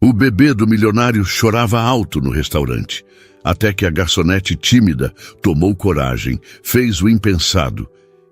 O bebê do milionário chorava alto no restaurante, até que a garçonete tímida tomou coragem, fez o impensado,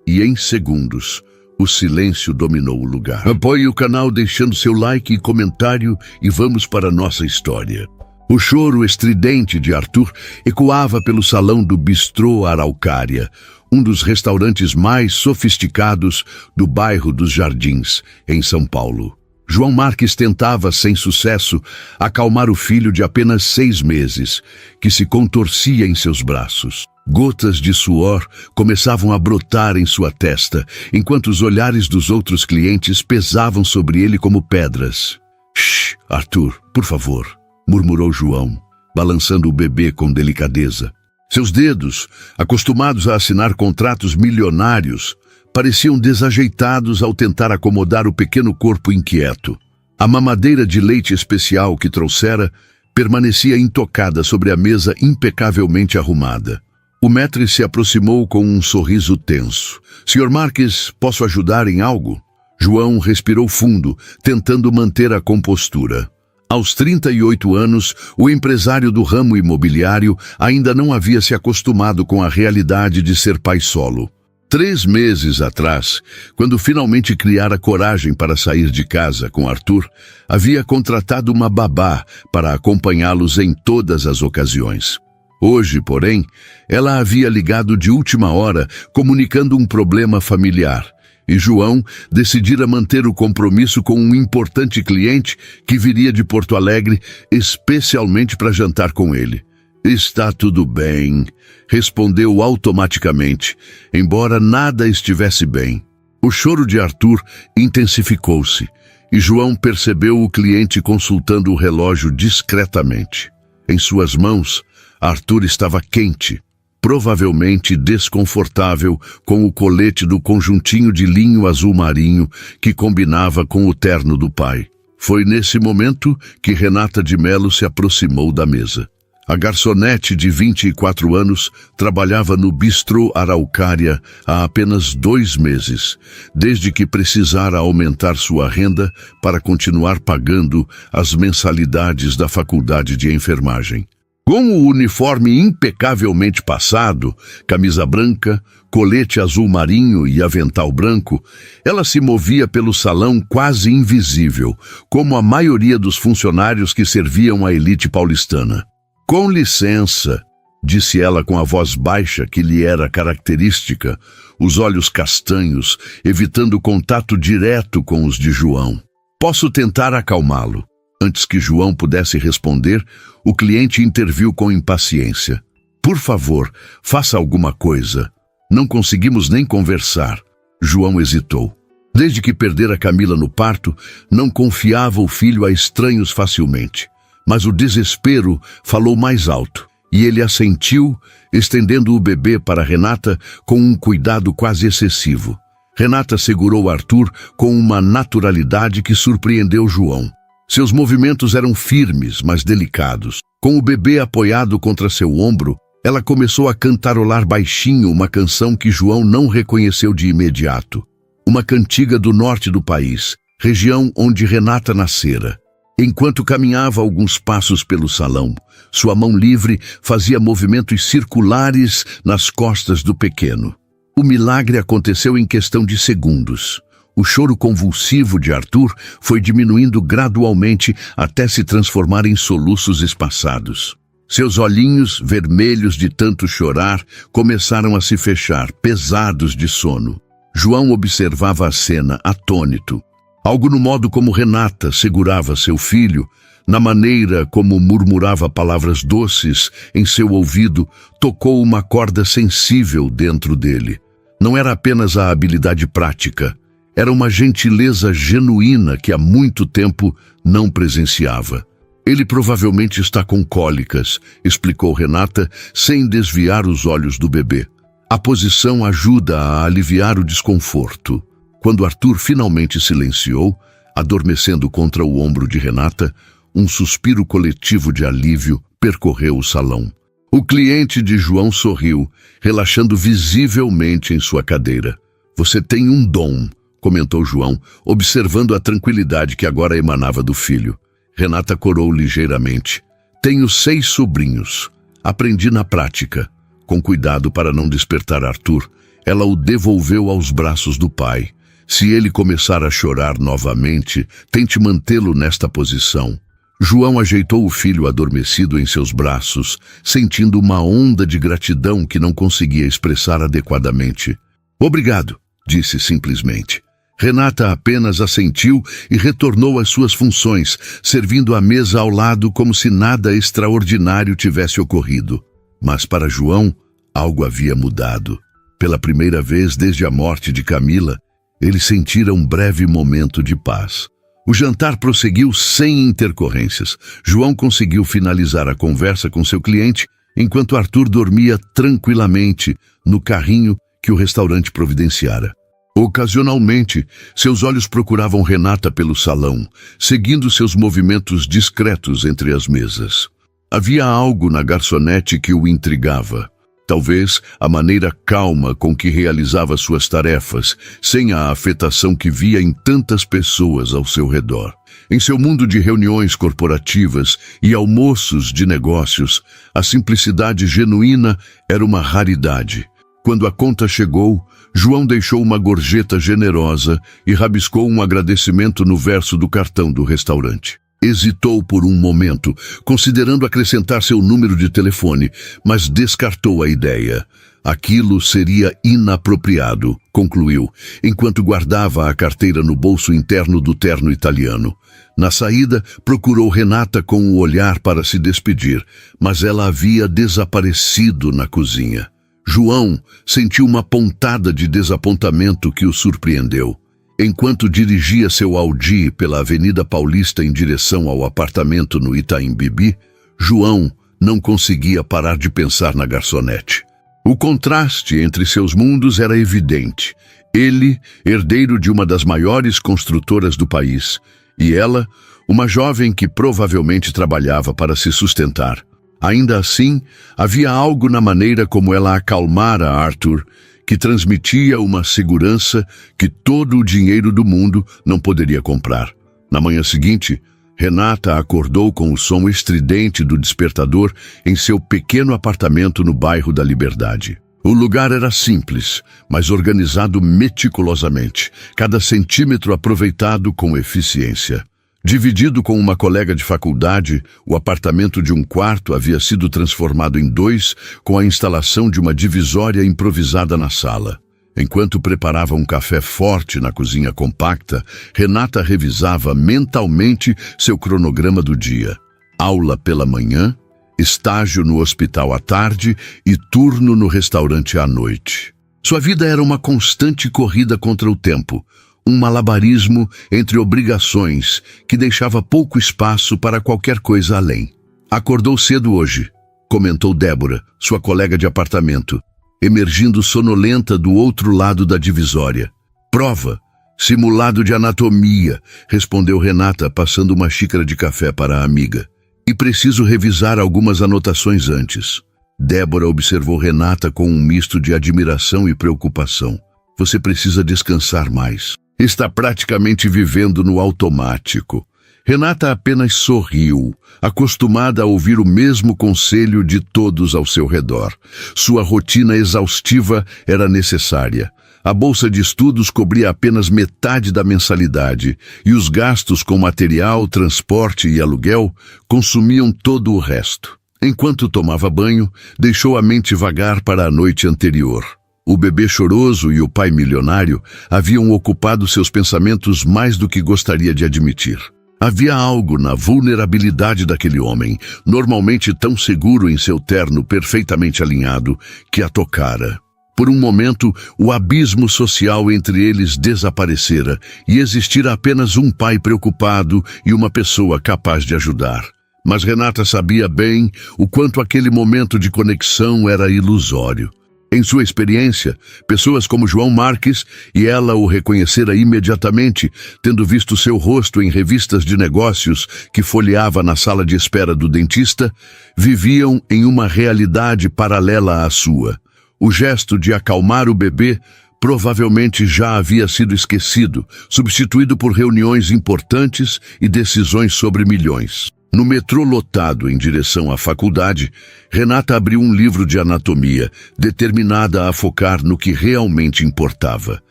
e em segundos o silêncio dominou o lugar. Apoie o canal deixando seu like e comentário e vamos para a nossa história. O choro estridente de Arthur ecoava pelo salão do Bistrô Araucária, um dos restaurantes mais sofisticados do bairro dos Jardins, em São Paulo. João Marques tentava, sem sucesso, acalmar o filho de apenas 6 meses, que se contorcia em seus braços. Gotas de suor começavam a brotar em sua testa, enquanto os olhares dos outros clientes pesavam sobre ele como pedras. "Shh, Arthur, por favor", murmurou João, balançando o bebê com delicadeza. Seus dedos, acostumados a assinar contratos milionários, pareciam desajeitados ao tentar acomodar o pequeno corpo inquieto. A mamadeira de leite especial que trouxera permanecia intocada sobre a mesa impecavelmente arrumada. O maître se aproximou com um sorriso tenso. "Sr. Marques, posso ajudar em algo?" João respirou fundo, tentando manter a compostura. Aos 38 anos, o empresário do ramo imobiliário ainda não havia se acostumado com a realidade de ser pai solo. 3 meses atrás, quando finalmente criara coragem para sair de casa com Arthur, havia contratado uma babá para acompanhá-los em todas as ocasiões. Hoje, porém, ela havia ligado de última hora, comunicando um problema familiar, e João decidira manter o compromisso com um importante cliente que viria de Porto Alegre especialmente para jantar com ele. "Está tudo bem", respondeu automaticamente, embora nada estivesse bem. O choro de Arthur intensificou-se, e João percebeu o cliente consultando o relógio discretamente. Em suas mãos, Arthur estava quente, provavelmente desconfortável com o colete do conjuntinho de linho azul marinho que combinava com o terno do pai. Foi nesse momento que Renata de Melo se aproximou da mesa. A garçonete de 24 anos trabalhava no Bistrô Araucária há apenas 2 meses, desde que precisara aumentar sua renda para continuar pagando as mensalidades da faculdade de enfermagem. Com o uniforme impecavelmente passado, camisa branca, colete azul marinho e avental branco, ela se movia pelo salão quase invisível, como a maioria dos funcionários que serviam à elite paulistana. "Com licença", disse ela com a voz baixa que lhe era característica, os olhos castanhos, evitando contato direto com os de João. "Posso tentar acalmá-lo." Antes que João pudesse responder, o cliente interviu com impaciência. "Por favor, faça alguma coisa. Não conseguimos nem conversar." João hesitou. Desde que perdera Camila no parto, não confiava o filho a estranhos facilmente. Mas o desespero falou mais alto, e ele assentiu, estendendo o bebê para Renata com um cuidado quase excessivo. Renata segurou Arthur com uma naturalidade que surpreendeu João. Seus movimentos eram firmes, mas delicados. Com o bebê apoiado contra seu ombro, ela começou a cantarolar baixinho uma canção que João não reconheceu de imediato. Uma cantiga do norte do país, região onde Renata nascera. Enquanto caminhava alguns passos pelo salão, sua mão livre fazia movimentos circulares nas costas do pequeno. O milagre aconteceu em questão de segundos. O choro convulsivo de Arthur foi diminuindo gradualmente até se transformar em soluços espaçados. Seus olhinhos, vermelhos de tanto chorar, começaram a se fechar, pesados de sono. João observava a cena, atônito. Algo no modo como Renata segurava seu filho, na maneira como murmurava palavras doces em seu ouvido, tocou uma corda sensível dentro dele. Não era apenas a habilidade prática, era uma gentileza genuína que há muito tempo não presenciava. "Ele provavelmente está com cólicas", explicou Renata, sem desviar os olhos do bebê. "A posição ajuda a aliviar o desconforto." Quando Arthur finalmente silenciou, adormecendo contra o ombro de Renata, um suspiro coletivo de alívio percorreu o salão. O cliente de João sorriu, relaxando visivelmente em sua cadeira. "Você tem um dom", comentou João, observando a tranquilidade que agora emanava do filho. Renata corou ligeiramente. Tenho 6 sobrinhos. Aprendi na prática. Com cuidado para não despertar Arthur, ela o devolveu aos braços do pai. Se ele começar a chorar novamente, tente mantê-lo nesta posição. João ajeitou o filho adormecido em seus braços, sentindo uma onda de gratidão que não conseguia expressar adequadamente. Obrigado, disse simplesmente. Renata apenas assentiu e retornou às suas funções, servindo a mesa ao lado como se nada extraordinário tivesse ocorrido. Mas para João, algo havia mudado. Pela primeira vez desde a morte de Camila, ele sentira um breve momento de paz. O jantar prosseguiu sem intercorrências. João conseguiu finalizar a conversa com seu cliente, enquanto Arthur dormia tranquilamente no carrinho que o restaurante providenciara. Ocasionalmente, seus olhos procuravam Renata pelo salão, seguindo seus movimentos discretos entre as mesas. Havia algo na garçonete que o intrigava. Talvez a maneira calma com que realizava suas tarefas, sem a afetação que via em tantas pessoas ao seu redor. Em seu mundo de reuniões corporativas e almoços de negócios, a simplicidade genuína era uma raridade. Quando a conta chegou, João deixou uma gorjeta generosa e rabiscou um agradecimento no verso do cartão do restaurante. Hesitou por um momento, considerando acrescentar seu número de telefone, mas descartou a ideia. Aquilo seria inapropriado, concluiu, enquanto guardava a carteira no bolso interno do terno italiano. Na saída, procurou Renata com um olhar para se despedir, mas ela havia desaparecido na cozinha. João sentiu uma pontada de desapontamento que o surpreendeu. Enquanto dirigia seu Audi pela Avenida Paulista em direção ao apartamento no Itaim Bibi, João não conseguia parar de pensar na garçonete. O contraste entre seus mundos era evidente. Ele, herdeiro de uma das maiores construtoras do país, e ela, uma jovem que provavelmente trabalhava para se sustentar. Ainda assim, havia algo na maneira como ela acalmara Arthur, que transmitia uma segurança que todo o dinheiro do mundo não poderia comprar. Na manhã seguinte, Renata acordou com o som estridente do despertador em seu pequeno apartamento no bairro da Liberdade. O lugar era simples, mas organizado meticulosamente, cada centímetro aproveitado com eficiência. Dividido com uma colega de faculdade, o apartamento de um quarto havia sido transformado em 2 com a instalação de uma divisória improvisada na sala. Enquanto preparava um café forte na cozinha compacta, Renata revisava mentalmente seu cronograma do dia. Aula pela manhã, estágio no hospital à tarde e turno no restaurante à noite. Sua vida era uma constante corrida contra o tempo, um malabarismo entre obrigações que deixava pouco espaço para qualquer coisa além. Acordou cedo hoje, comentou Débora, sua colega de apartamento, emergindo sonolenta do outro lado da divisória. Prova, simulado de anatomia, respondeu Renata, passando uma xícara de café para a amiga. E preciso revisar algumas anotações antes. Débora observou Renata com um misto de admiração e preocupação. Você precisa descansar mais. Está praticamente vivendo no automático. Renata apenas sorriu, acostumada a ouvir o mesmo conselho de todos ao seu redor. Sua rotina exaustiva era necessária. A bolsa de estudos cobria apenas metade da mensalidade e os gastos com material, transporte e aluguel consumiam todo o resto. Enquanto tomava banho, deixou a mente vagar para a noite anterior. O bebê choroso e o pai milionário haviam ocupado seus pensamentos mais do que gostaria de admitir. Havia algo na vulnerabilidade daquele homem, normalmente tão seguro em seu terno perfeitamente alinhado, que a tocara. Por um momento, o abismo social entre eles desaparecera e existira apenas um pai preocupado e uma pessoa capaz de ajudar. Mas Renata sabia bem o quanto aquele momento de conexão era ilusório. Em sua experiência, pessoas como João Marques, e ela o reconhecera imediatamente, tendo visto seu rosto em revistas de negócios que folheava na sala de espera do dentista, viviam em uma realidade paralela à sua. O gesto de acalmar o bebê provavelmente já havia sido esquecido, substituído por reuniões importantes e decisões sobre milhões. No metrô lotado em direção à faculdade, Renata abriu um livro de anatomia, determinada a focar no que realmente importava: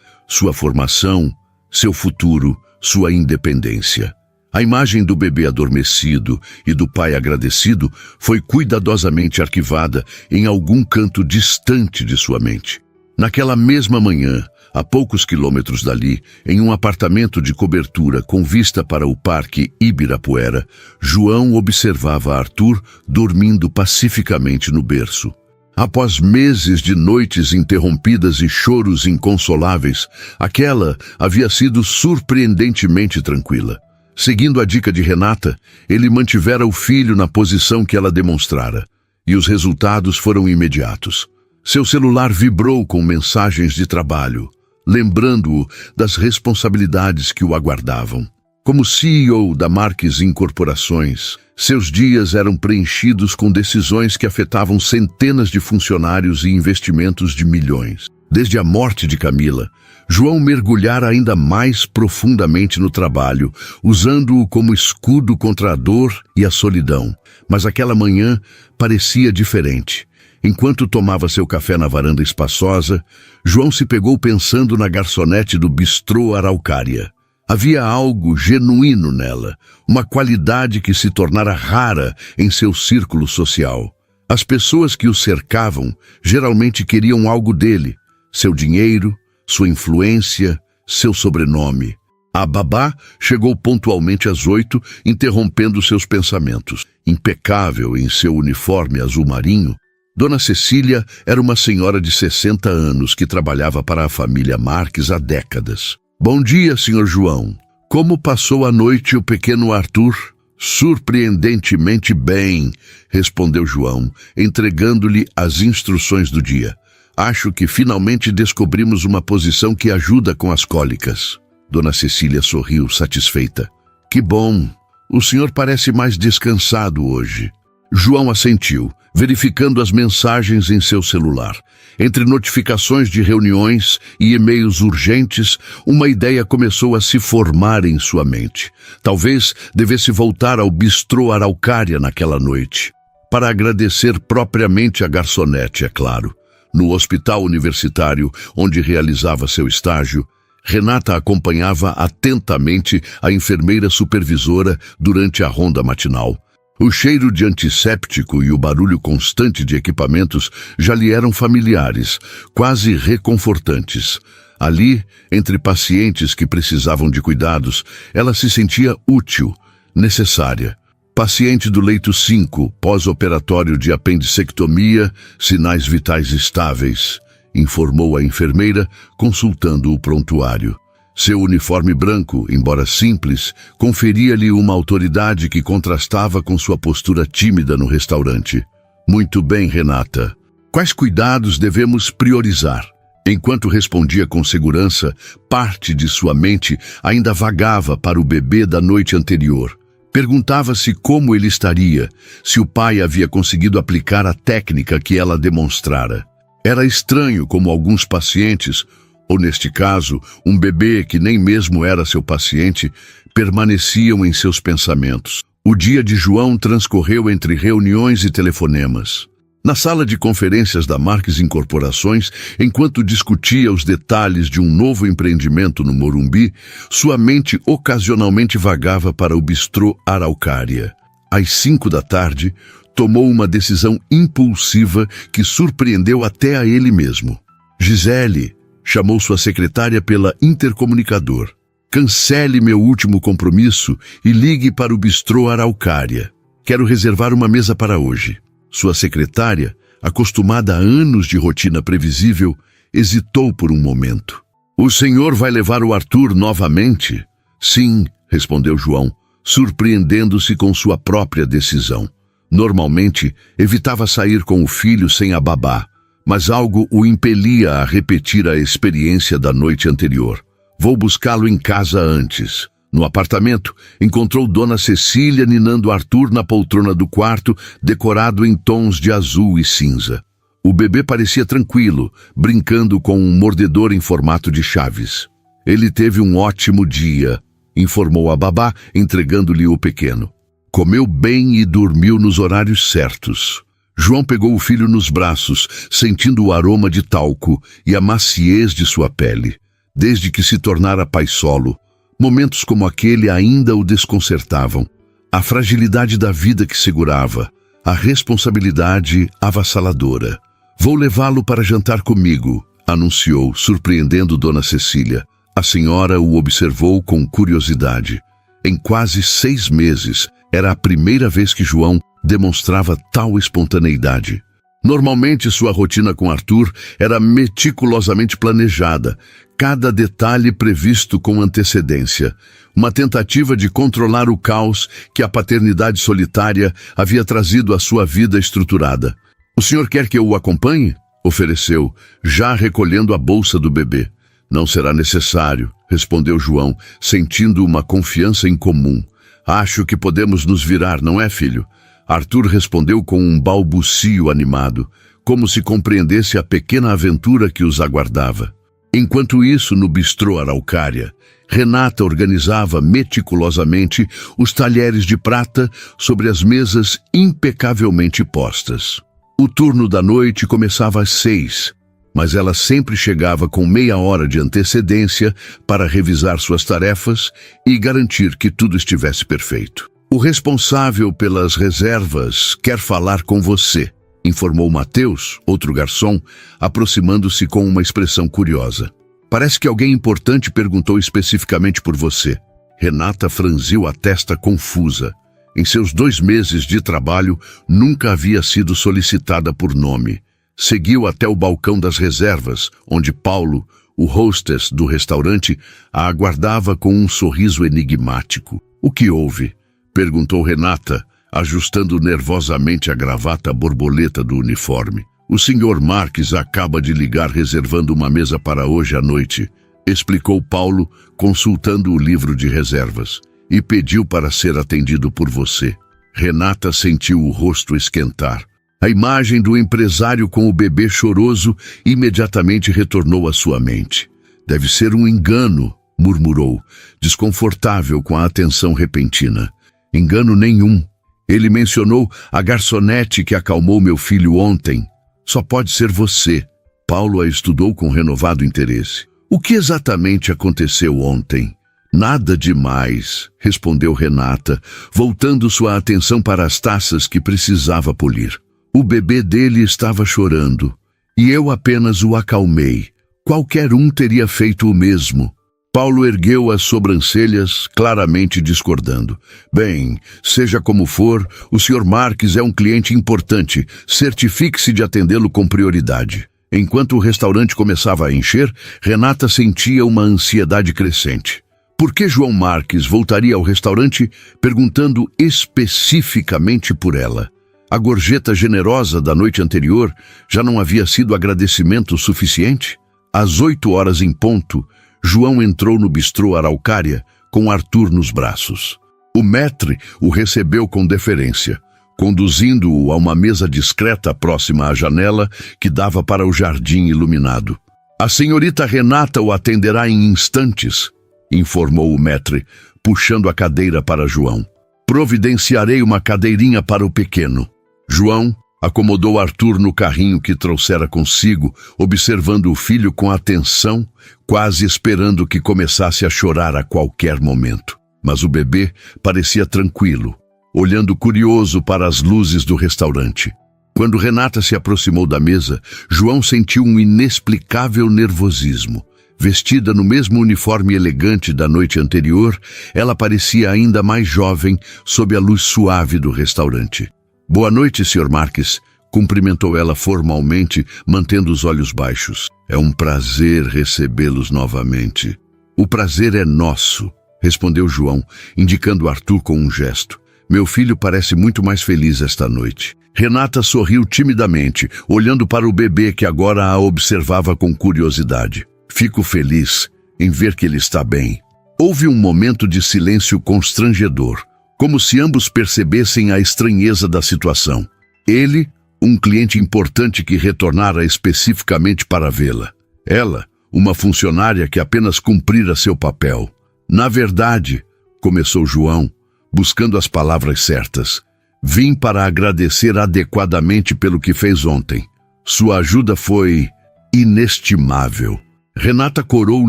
sua formação, seu futuro, sua independência. A imagem do bebê adormecido e do pai agradecido foi cuidadosamente arquivada em algum canto distante de sua mente. Naquela mesma manhã, a poucos quilômetros dali, em um apartamento de cobertura com vista para o Parque Ibirapuera, João observava Arthur dormindo pacificamente no berço. Após meses de noites interrompidas e choros inconsoláveis, aquela havia sido surpreendentemente tranquila. Seguindo a dica de Renata, ele mantivera o filho na posição que ela demonstrara, e os resultados foram imediatos. Seu celular vibrou com mensagens de trabalho, lembrando-o das responsabilidades que o aguardavam. Como CEO da Marques Incorporações, seus dias eram preenchidos com decisões que afetavam centenas de funcionários e investimentos de milhões. Desde a morte de Camila, João mergulhara ainda mais profundamente no trabalho, usando-o como escudo contra a dor e a solidão. Mas aquela manhã parecia diferente. Enquanto tomava seu café na varanda espaçosa, João se pegou pensando na garçonete do bistrô Araucária. Havia algo genuíno nela, uma qualidade que se tornara rara em seu círculo social. As pessoas que o cercavam geralmente queriam algo dele: seu dinheiro, sua influência, seu sobrenome. A babá chegou pontualmente às 8, interrompendo seus pensamentos. Impecável em seu uniforme azul marinho, Dona Cecília era uma senhora de 60 anos que trabalhava para a família Marques há décadas. Bom dia, Sr. João. Como passou a noite o pequeno Arthur? Surpreendentemente bem, respondeu João, entregando-lhe as instruções do dia. Acho que finalmente descobrimos uma posição que ajuda com as cólicas. Dona Cecília sorriu, satisfeita. Que bom. O senhor parece mais descansado hoje. João assentiu, verificando as mensagens em seu celular. Entre notificações de reuniões e e-mails urgentes, uma ideia começou a se formar em sua mente. Talvez devesse voltar ao bistrô Araucária naquela noite, para agradecer propriamente a garçonete, é claro. No hospital universitário, onde realizava seu estágio, Renata acompanhava atentamente a enfermeira supervisora durante a ronda matinal. O cheiro de antisséptico e o barulho constante de equipamentos já lhe eram familiares, quase reconfortantes. Ali, entre pacientes que precisavam de cuidados, ela se sentia útil, necessária. Paciente do leito 5, pós-operatório de apendicectomia, sinais vitais estáveis, informou a enfermeira, consultando o prontuário. Seu uniforme branco, embora simples, conferia-lhe uma autoridade que contrastava com sua postura tímida no restaurante. Muito bem, Renata. Quais cuidados devemos priorizar? Enquanto respondia com segurança, parte de sua mente ainda vagava para o bebê da noite anterior. Perguntava-se como ele estaria, se o pai havia conseguido aplicar a técnica que ela demonstrara. Era estranho como alguns pacientes, ou neste caso, um bebê que nem mesmo era seu paciente, permaneciam em seus pensamentos. O dia de João transcorreu entre reuniões e telefonemas. Na sala de conferências da Marques Incorporações, enquanto discutia os detalhes de um novo empreendimento no Morumbi, sua mente ocasionalmente vagava para o bistrô Araucária. Às 5 da tarde, tomou uma decisão impulsiva que surpreendeu até a ele mesmo. Gisele, chamou sua secretária pela intercomunicador. Cancele meu último compromisso e ligue para o bistrô Araucária. Quero reservar uma mesa para hoje. Sua secretária, acostumada a anos de rotina previsível, hesitou por um momento. O senhor vai levar o Arthur novamente? Sim, respondeu João, surpreendendo-se com sua própria decisão. Normalmente, evitava sair com o filho sem a babá, mas algo o impelia a repetir a experiência da noite anterior. Vou buscá-lo em casa antes. No apartamento, encontrou Dona Cecília ninando Arthur na poltrona do quarto, decorado em tons de azul e cinza. O bebê parecia tranquilo, brincando com um mordedor em formato de chaves. Ele teve um ótimo dia, informou a babá, entregando-lhe o pequeno. Comeu bem e dormiu nos horários certos. João pegou o filho nos braços, sentindo o aroma de talco e a maciez de sua pele. Desde que se tornara pai solo, momentos como aquele ainda o desconcertavam. A fragilidade da vida que segurava, a responsabilidade avassaladora. Vou levá-lo para jantar comigo, anunciou, surpreendendo Dona Cecília. A senhora o observou com curiosidade. Em quase 6 meses, era a primeira vez que João demonstrava tal espontaneidade. Normalmente, sua rotina com Arthur era meticulosamente planejada, cada detalhe previsto com antecedência. Uma tentativa de controlar o caos que a paternidade solitária havia trazido à sua vida estruturada. "O senhor quer que eu o acompanhe?" ofereceu, já recolhendo a bolsa do bebê. "Não será necessário", respondeu João, sentindo uma confiança incomum. "Acho que podemos nos virar, não é, filho?" Arthur respondeu com um balbucio animado, como se compreendesse a pequena aventura que os aguardava. Enquanto isso, no bistrô Araucária, Renata organizava meticulosamente os talheres de prata sobre as mesas impecavelmente postas. O turno da noite começava às 6, mas ela sempre chegava com meia hora de antecedência para revisar suas tarefas e garantir que tudo estivesse perfeito. "O responsável pelas reservas quer falar com você", informou Mateus, outro garçom, aproximando-se com uma expressão curiosa. "Parece que alguém importante perguntou especificamente por você." Renata franziu a testa confusa. Em seus 2 meses de trabalho, nunca havia sido solicitada por nome. Seguiu até o balcão das reservas, onde Paulo, o hostess do restaurante, a aguardava com um sorriso enigmático. "O que houve?" perguntou Renata, ajustando nervosamente a gravata borboleta do uniforme. "O Sr. Marques acaba de ligar reservando uma mesa para hoje à noite", explicou Paulo, consultando o livro de reservas. "E pediu para ser atendido por você." Renata sentiu o rosto esquentar. A imagem do empresário com o bebê choroso imediatamente retornou à sua mente. "Deve ser um engano", murmurou, desconfortável com a atenção repentina. "Engano nenhum. Ele mencionou a garçonete que acalmou meu filho ontem. Só pode ser você." Paulo a estudou com renovado interesse. "O que exatamente aconteceu ontem?" "Nada demais", respondeu Renata, voltando sua atenção para as taças que precisava polir. "O bebê dele estava chorando, e eu apenas o acalmei. Qualquer um teria feito o mesmo." Paulo ergueu as sobrancelhas, claramente discordando. "Bem, seja como for, o Sr. Marques é um cliente importante. Certifique-se de atendê-lo com prioridade." Enquanto o restaurante começava a encher, Renata sentia uma ansiedade crescente. Por que João Marques voltaria ao restaurante perguntando especificamente por ela? A gorjeta generosa da noite anterior já não havia sido agradecimento suficiente? Às 8 horas em ponto, João entrou no bistrô Araucária com Arthur nos braços. O maître o recebeu com deferência, conduzindo-o a uma mesa discreta próxima à janela que dava para o jardim iluminado. "A senhorita Renata o atenderá em instantes", informou o maître, puxando a cadeira para João. "Providenciarei uma cadeirinha para o pequeno." João acomodou Arthur no carrinho que trouxera consigo, observando o filho com atenção, quase esperando que começasse a chorar a qualquer momento. Mas o bebê parecia tranquilo, olhando curioso para as luzes do restaurante. Quando Renata se aproximou da mesa, João sentiu um inexplicável nervosismo. Vestida no mesmo uniforme elegante da noite anterior, ela parecia ainda mais jovem sob a luz suave do restaurante. "Boa noite, Sr. Marques", cumprimentou ela formalmente, mantendo os olhos baixos. "É um prazer recebê-los novamente." "O prazer é nosso", respondeu João, indicando Arthur com um gesto. "Meu filho parece muito mais feliz esta noite." Renata sorriu timidamente, olhando para o bebê que agora a observava com curiosidade. "Fico feliz em ver que ele está bem." Houve um momento de silêncio constrangedor, como se ambos percebessem a estranheza da situação. Ele, Um cliente importante que retornara especificamente para vê-la. Ela, uma funcionária que apenas cumprira seu papel. Na verdade, começou João, buscando as palavras certas. Vim para agradecer adequadamente pelo que fez ontem. Sua ajuda foi inestimável. Renata corou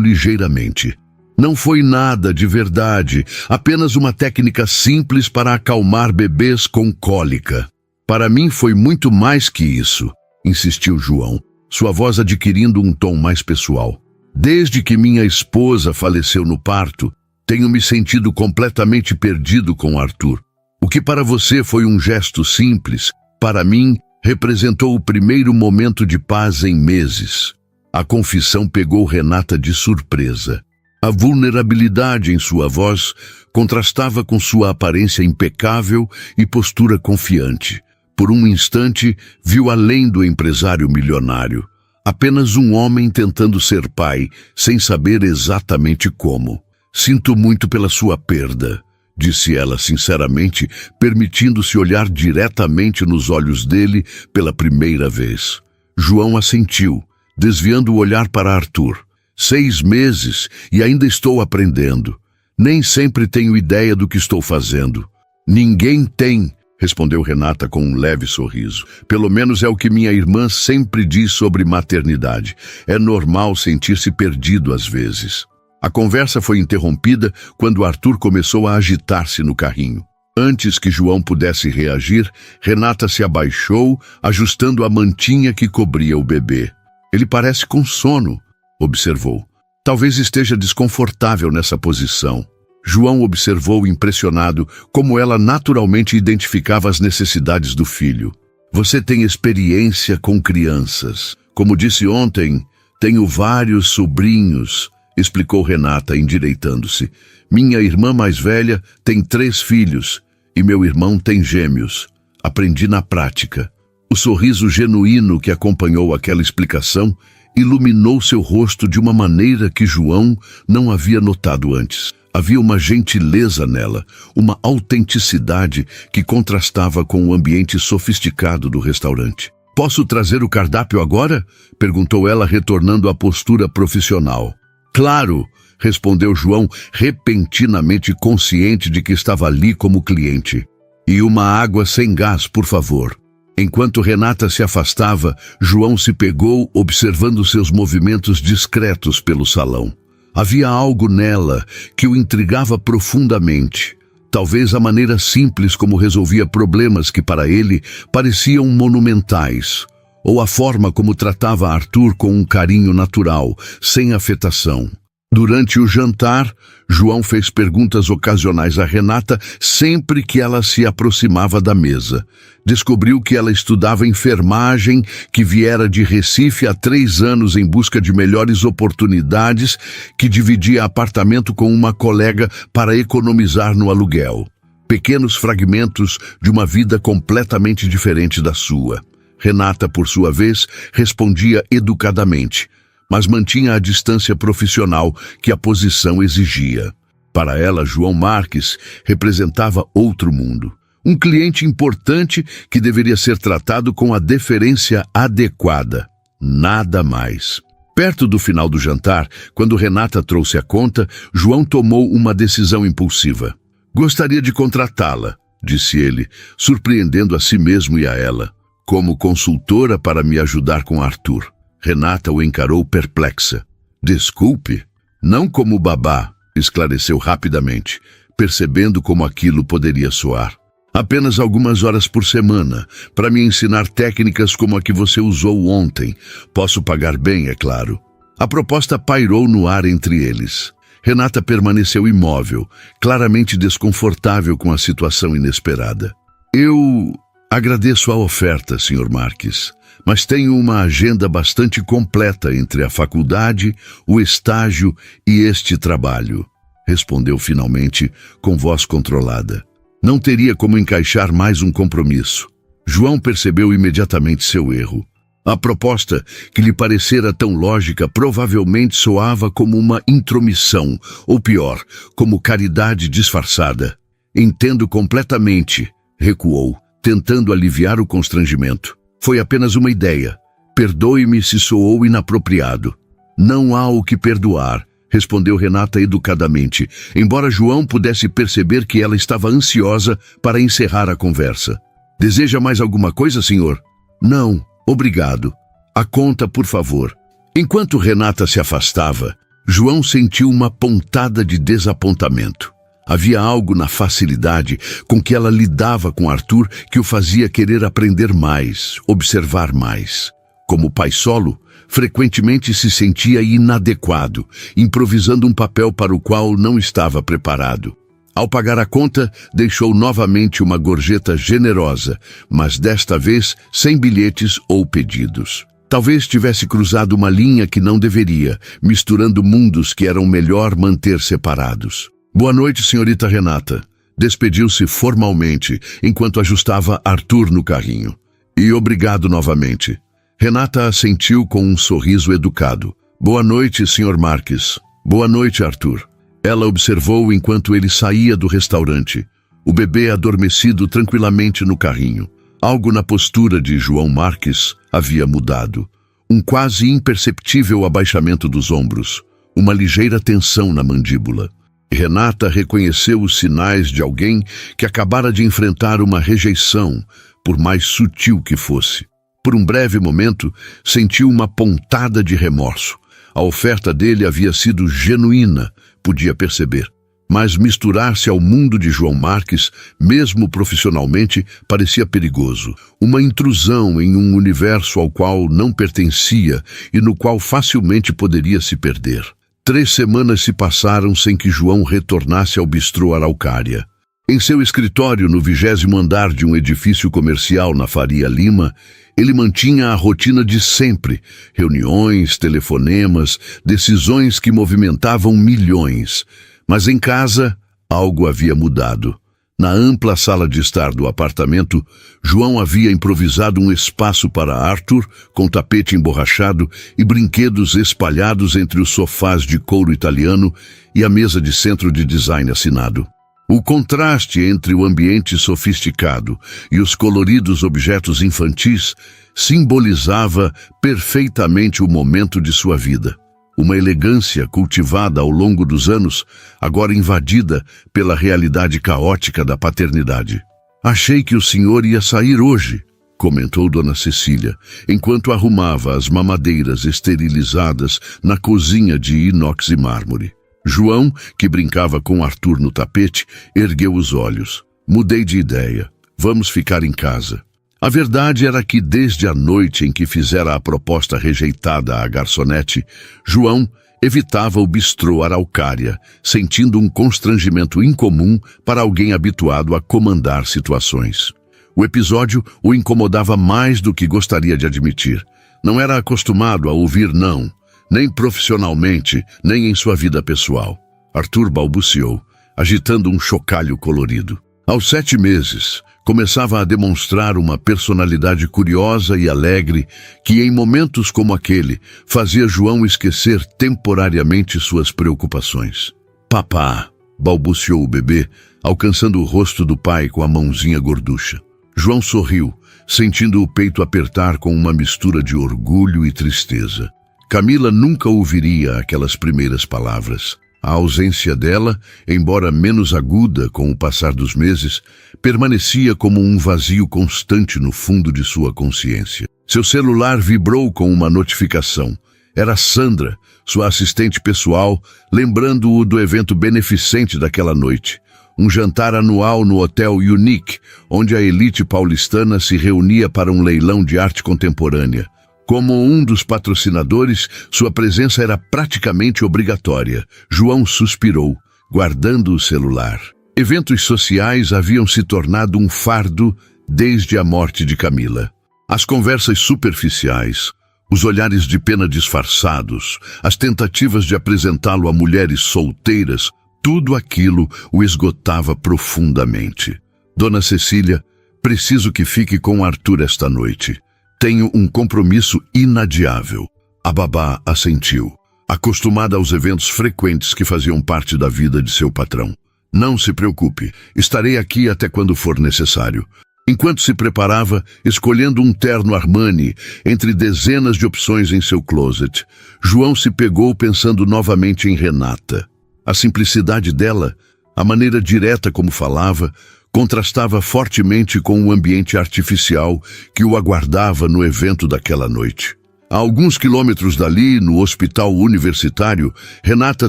ligeiramente. Não foi nada de verdade, apenas uma técnica simples para acalmar bebês com cólica. Para mim foi muito mais que isso, insistiu João, sua voz adquirindo um tom mais pessoal. Desde que minha esposa faleceu no parto, tenho me sentido completamente perdido com Arthur. O que para você foi um gesto simples, para mim representou o primeiro momento de paz em meses. A confissão pegou Renata de surpresa. A vulnerabilidade em sua voz contrastava com sua aparência impecável e postura confiante. Por um instante, viu além do empresário milionário. Apenas um homem tentando ser pai, sem saber exatamente como. Sinto muito pela sua perda, disse ela sinceramente, permitindo-se olhar diretamente nos olhos dele pela primeira vez. João assentiu, desviando o olhar para Arthur. 6 meses e ainda estou aprendendo. Nem sempre tenho ideia do que estou fazendo. Ninguém tem, respondeu Renata com um leve sorriso. Pelo menos é o que minha irmã sempre diz sobre maternidade. É normal sentir-se perdido às vezes. A conversa foi interrompida quando Arthur começou a agitar-se no carrinho. Antes que João pudesse reagir, Renata se abaixou, ajustando a mantinha que cobria o bebê. Ele parece com sono, observou. Talvez esteja desconfortável nessa posição. João observou impressionado como ela naturalmente identificava as necessidades do filho. Você tem experiência com crianças. Como disse ontem, tenho vários sobrinhos, explicou Renata, endireitando-se. Minha irmã mais velha tem 3 filhos e meu irmão tem gêmeos. Aprendi na prática. O sorriso genuíno que acompanhou aquela explicação iluminou seu rosto de uma maneira que João não havia notado antes. Havia uma gentileza nela, uma autenticidade que contrastava com o ambiente sofisticado do restaurante. Posso trazer o cardápio agora? Perguntou ela, retornando à postura profissional. Claro, respondeu João, repentinamente consciente de que estava ali como cliente. E uma água sem gás, por favor. Enquanto Renata se afastava, João se pegou observando seus movimentos discretos pelo salão. Havia algo nela que o intrigava profundamente. Talvez a maneira simples como resolvia problemas que para ele pareciam monumentais, ou a forma como tratava Arthur com um carinho natural, sem afetação. Durante o jantar, João fez perguntas ocasionais a Renata sempre que ela se aproximava da mesa. Descobriu que ela estudava enfermagem, que viera de Recife há 3 anos em busca de melhores oportunidades, que dividia apartamento com uma colega para economizar no aluguel. Pequenos fragmentos de uma vida completamente diferente da sua. Renata, por sua vez, respondia educadamente, mas mantinha a distância profissional que a posição exigia. Para ela, João Marques representava outro mundo. Um cliente importante que deveria ser tratado com a deferência adequada. Nada mais. Perto do final do jantar, quando Renata trouxe a conta, João tomou uma decisão impulsiva. Gostaria de contratá-la, disse ele, surpreendendo a si mesmo e a ela, como consultora para me ajudar com Arthur. Renata o encarou perplexa. Desculpe, não como babá, esclareceu rapidamente, percebendo como aquilo poderia soar. Apenas algumas horas por semana, para me ensinar técnicas como a que você usou ontem. Posso pagar bem, é claro. A proposta pairou no ar entre eles. Renata permaneceu imóvel, claramente desconfortável com a situação inesperada. Eu agradeço a oferta, Sr. Marques, mas tenho uma agenda bastante completa entre a faculdade, o estágio e este trabalho, respondeu finalmente com voz controlada. Não teria como encaixar mais um compromisso. João percebeu imediatamente seu erro. A proposta, que lhe parecera tão lógica, provavelmente soava como uma intromissão, ou pior, como caridade disfarçada. Entendo completamente, recuou, tentando aliviar o constrangimento. Foi apenas uma ideia. Perdoe-me se soou inapropriado. Não há o que perdoar, respondeu Renata educadamente, embora João pudesse perceber que ela estava ansiosa para encerrar a conversa. Deseja mais alguma coisa, senhor? Não, obrigado. A conta, por favor. Enquanto Renata se afastava, João sentiu uma pontada de desapontamento. Havia algo na facilidade com que ela lidava com Arthur que o fazia querer aprender mais, observar mais. Como pai solo, frequentemente se sentia inadequado, improvisando um papel para o qual não estava preparado. Ao pagar a conta, deixou novamente uma gorjeta generosa, mas desta vez sem bilhetes ou pedidos. Talvez tivesse cruzado uma linha que não deveria, misturando mundos que eram melhor manter separados. Boa noite, senhorita Renata. Despediu-se formalmente, enquanto ajustava Arthur no carrinho. E obrigado novamente. Renata assentiu com um sorriso educado. Boa noite, senhor Marques. Boa noite, Arthur. Ela observou enquanto ele saía do restaurante, o bebê adormecido tranquilamente no carrinho. Algo na postura de João Marques havia mudado. Um quase imperceptível abaixamento dos ombros, uma ligeira tensão na mandíbula. Renata reconheceu os sinais de alguém que acabara de enfrentar uma rejeição, por mais sutil que fosse. Por um breve momento, sentiu uma pontada de remorso. A oferta dele havia sido genuína, podia perceber. Mas misturar-se ao mundo de João Marques, mesmo profissionalmente, parecia perigoso. Uma intrusão em um universo ao qual não pertencia e no qual facilmente poderia se perder. 3 semanas se passaram sem que João retornasse ao bistrô Araucária. Em seu escritório, no 20º andar de um edifício comercial na Faria Lima, ele mantinha a rotina de sempre, reuniões, telefonemas, decisões que movimentavam milhões. Mas em casa, algo havia mudado. Na ampla sala de estar do apartamento, João havia improvisado um espaço para Arthur, com tapete emborrachado e brinquedos espalhados entre os sofás de couro italiano e a mesa de centro de design assinado. O contraste entre o ambiente sofisticado e os coloridos objetos infantis simbolizava perfeitamente o momento de sua vida. Uma elegância cultivada ao longo dos anos, agora invadida pela realidade caótica da paternidade. Achei que o senhor ia sair hoje, comentou Dona Cecília, enquanto arrumava as mamadeiras esterilizadas na cozinha de inox e mármore. João, que brincava com Arthur no tapete, ergueu os olhos. Mudei de ideia. Vamos ficar em casa. A verdade era que desde a noite em que fizera a proposta rejeitada à garçonete, João evitava o bistrô Araucária, sentindo um constrangimento incomum para alguém habituado a comandar situações. O episódio o incomodava mais do que gostaria de admitir. Não era acostumado a ouvir não, nem profissionalmente, nem em sua vida pessoal. Arthur balbuciou, agitando um chocalho colorido. Aos 7 meses, começava a demonstrar uma personalidade curiosa e alegre que, em momentos como aquele, fazia João esquecer temporariamente suas preocupações. Papá, balbuciou o bebê, alcançando o rosto do pai com a mãozinha gorducha. João sorriu, sentindo o peito apertar com uma mistura de orgulho e tristeza. Camila nunca ouviria aquelas primeiras palavras. A ausência dela, embora menos aguda com o passar dos meses, permanecia como um vazio constante no fundo de sua consciência. Seu celular vibrou com uma notificação. Era Sandra, sua assistente pessoal, lembrando-o do evento beneficente daquela noite. Um jantar anual no Hotel Unique, onde a elite paulistana se reunia para um leilão de arte contemporânea. Como um dos patrocinadores, sua presença era praticamente obrigatória. João suspirou, guardando o celular. Eventos sociais haviam se tornado um fardo desde a morte de Camila. As conversas superficiais, os olhares de pena disfarçados, as tentativas de apresentá-lo a mulheres solteiras, tudo aquilo o esgotava profundamente. Dona Cecília, preciso que fique com Arthur esta noite. Tenho um compromisso inadiável. A babá assentiu, acostumada aos eventos frequentes que faziam parte da vida de seu patrão. Não se preocupe, estarei aqui até quando for necessário. Enquanto se preparava, escolhendo um terno Armani entre dezenas de opções em seu closet, João se pegou pensando novamente em Renata. A simplicidade dela, a maneira direta como falava, contrastava fortemente com o ambiente artificial que o aguardava no evento daquela noite. A alguns quilômetros dali, no hospital universitário, Renata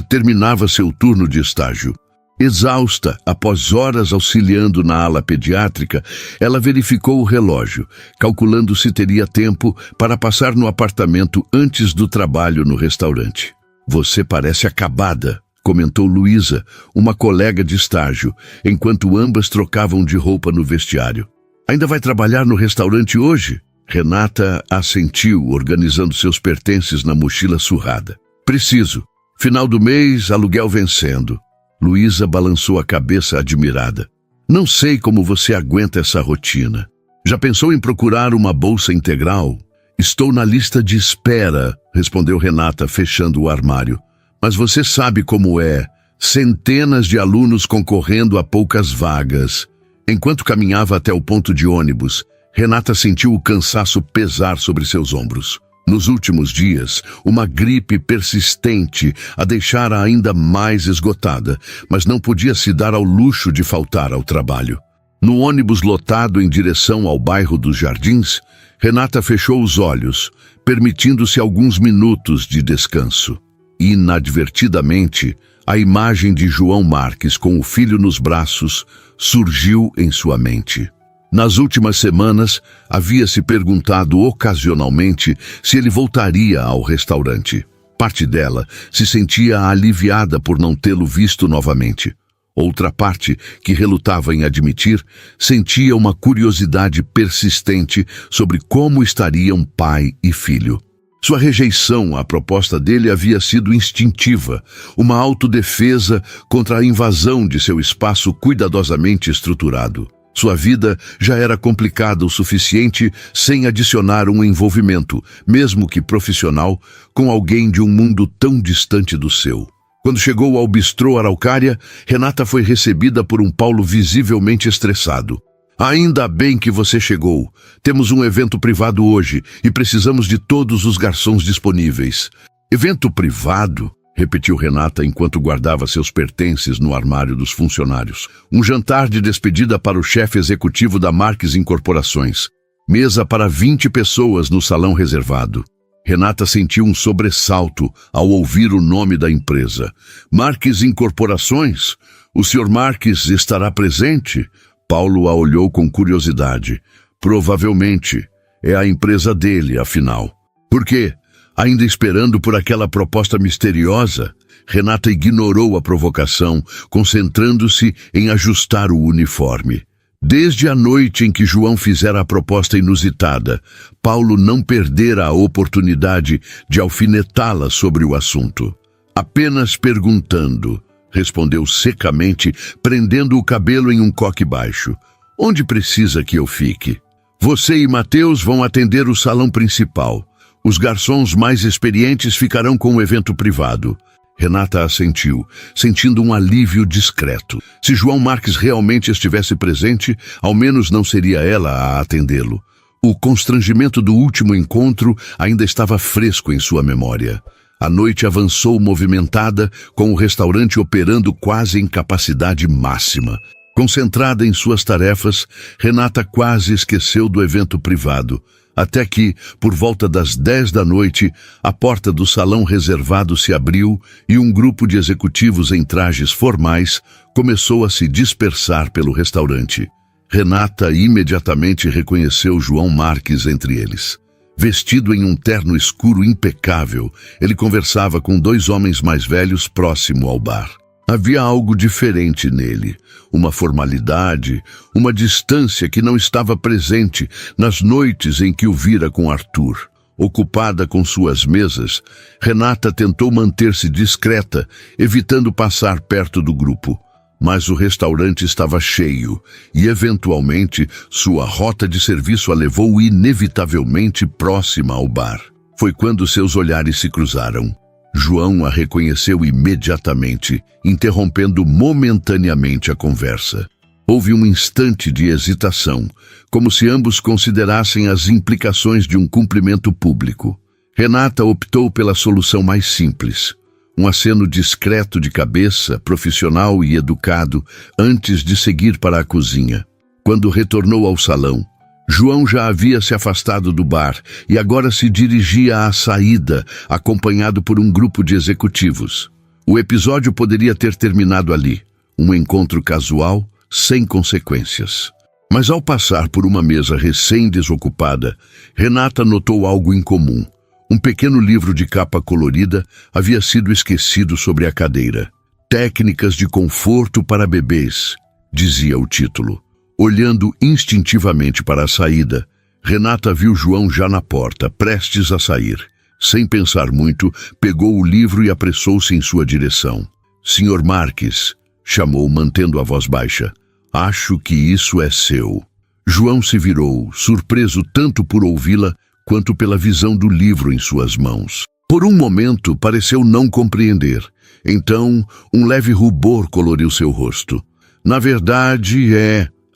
terminava seu turno de estágio. Exausta, após horas auxiliando na ala pediátrica, ela verificou o relógio, calculando se teria tempo para passar no apartamento antes do trabalho no restaurante. "Você parece acabada", comentou Luísa, uma colega de estágio, enquanto ambas trocavam de roupa no vestiário. "Ainda vai trabalhar no restaurante hoje?" Renata assentiu, organizando seus pertences na mochila surrada. "Preciso. Final do mês, aluguel vencendo." Luísa balançou a cabeça admirada. "Não sei como você aguenta essa rotina. Já pensou em procurar uma bolsa integral?" "Estou na lista de espera", respondeu Renata, fechando o armário. "Mas você sabe como é. Centenas de alunos concorrendo a poucas vagas." Enquanto caminhava até o ponto de ônibus, Renata sentiu o cansaço pesar sobre seus ombros. Nos últimos dias, uma gripe persistente a deixara ainda mais esgotada, mas não podia se dar ao luxo de faltar ao trabalho. No ônibus lotado em direção ao bairro dos Jardins, Renata fechou os olhos, permitindo-se alguns minutos de descanso. Inadvertidamente, a imagem de João Marques com o filho nos braços surgiu em sua mente. Nas últimas semanas, havia se perguntado ocasionalmente se ele voltaria ao restaurante. Parte dela se sentia aliviada por não tê-lo visto novamente. Outra parte, que relutava em admitir, sentia uma curiosidade persistente sobre como estariam pai e filho. Sua rejeição à proposta dele havia sido instintiva, uma autodefesa contra a invasão de seu espaço cuidadosamente estruturado. Sua vida já era complicada o suficiente sem adicionar um envolvimento, mesmo que profissional, com alguém de um mundo tão distante do seu. Quando chegou ao bistrô Araucária, Renata foi recebida por um Paulo visivelmente estressado. "Ainda bem que você chegou. Temos um evento privado hoje e precisamos de todos os garçons disponíveis." "Evento privado?" repetiu Renata enquanto guardava seus pertences no armário dos funcionários. "Um jantar de despedida para o chefe executivo da Marques Incorporações. Mesa para 20 pessoas no salão reservado." Renata sentiu um sobressalto ao ouvir o nome da empresa. "Marques Incorporações? O Sr. Marques estará presente?" Paulo a olhou com curiosidade. "Provavelmente. É a empresa dele, afinal." "Por quê? Ainda esperando por aquela proposta misteriosa?" Renata ignorou a provocação, concentrando-se em ajustar o uniforme. Desde a noite em que João fizera a proposta inusitada, Paulo não perdera a oportunidade de alfinetá-la sobre o assunto. "Apenas perguntando", respondeu secamente, prendendo o cabelo em um coque baixo. "Onde precisa que eu fique?" "Você e Mateus vão atender o salão principal. Os garçons mais experientes ficarão com o evento privado." Renata assentiu, sentindo um alívio discreto. Se João Marques realmente estivesse presente, ao menos não seria ela a atendê-lo. O constrangimento do último encontro ainda estava fresco em sua memória. A noite avançou movimentada, com o restaurante operando quase em capacidade máxima. Concentrada em suas tarefas, Renata quase esqueceu do evento privado, até que, por volta das 10 da noite, a porta do salão reservado se abriu e um grupo de executivos em trajes formais começou a se dispersar pelo restaurante. Renata imediatamente reconheceu João Marques entre eles. Vestido em um terno escuro impecável, ele conversava com 2 homens mais velhos próximo ao bar. Havia algo diferente nele, uma formalidade, uma distância que não estava presente nas noites em que o vira com Arthur. Ocupada com suas mesas, Renata tentou manter-se discreta, evitando passar perto do grupo. Mas o restaurante estava cheio e, eventualmente, sua rota de serviço a levou inevitavelmente próxima ao bar. Foi quando seus olhares se cruzaram. João a reconheceu imediatamente, interrompendo momentaneamente a conversa. Houve um instante de hesitação, como se ambos considerassem as implicações de um cumprimento público. Renata optou pela solução mais simples. Um aceno discreto de cabeça, profissional e educado, antes de seguir para a cozinha. Quando retornou ao salão, João já havia se afastado do bar e agora se dirigia à saída, acompanhado por um grupo de executivos. O episódio poderia ter terminado ali, um encontro casual, sem consequências. Mas ao passar por uma mesa recém-desocupada, Renata notou algo incomum. Um pequeno livro de capa colorida havia sido esquecido sobre a cadeira. Técnicas de conforto para bebês, dizia o título. Olhando instintivamente para a saída, Renata viu João já na porta, prestes a sair. Sem pensar muito, pegou o livro e apressou-se em sua direção. Senhor Marques, chamou, mantendo a voz baixa. Acho que isso é seu. João se virou, surpreso tanto por ouvi-la quanto pela visão do livro em suas mãos. Por um momento, pareceu não compreender. Então, um leve rubor coloriu seu rosto. Na verdade,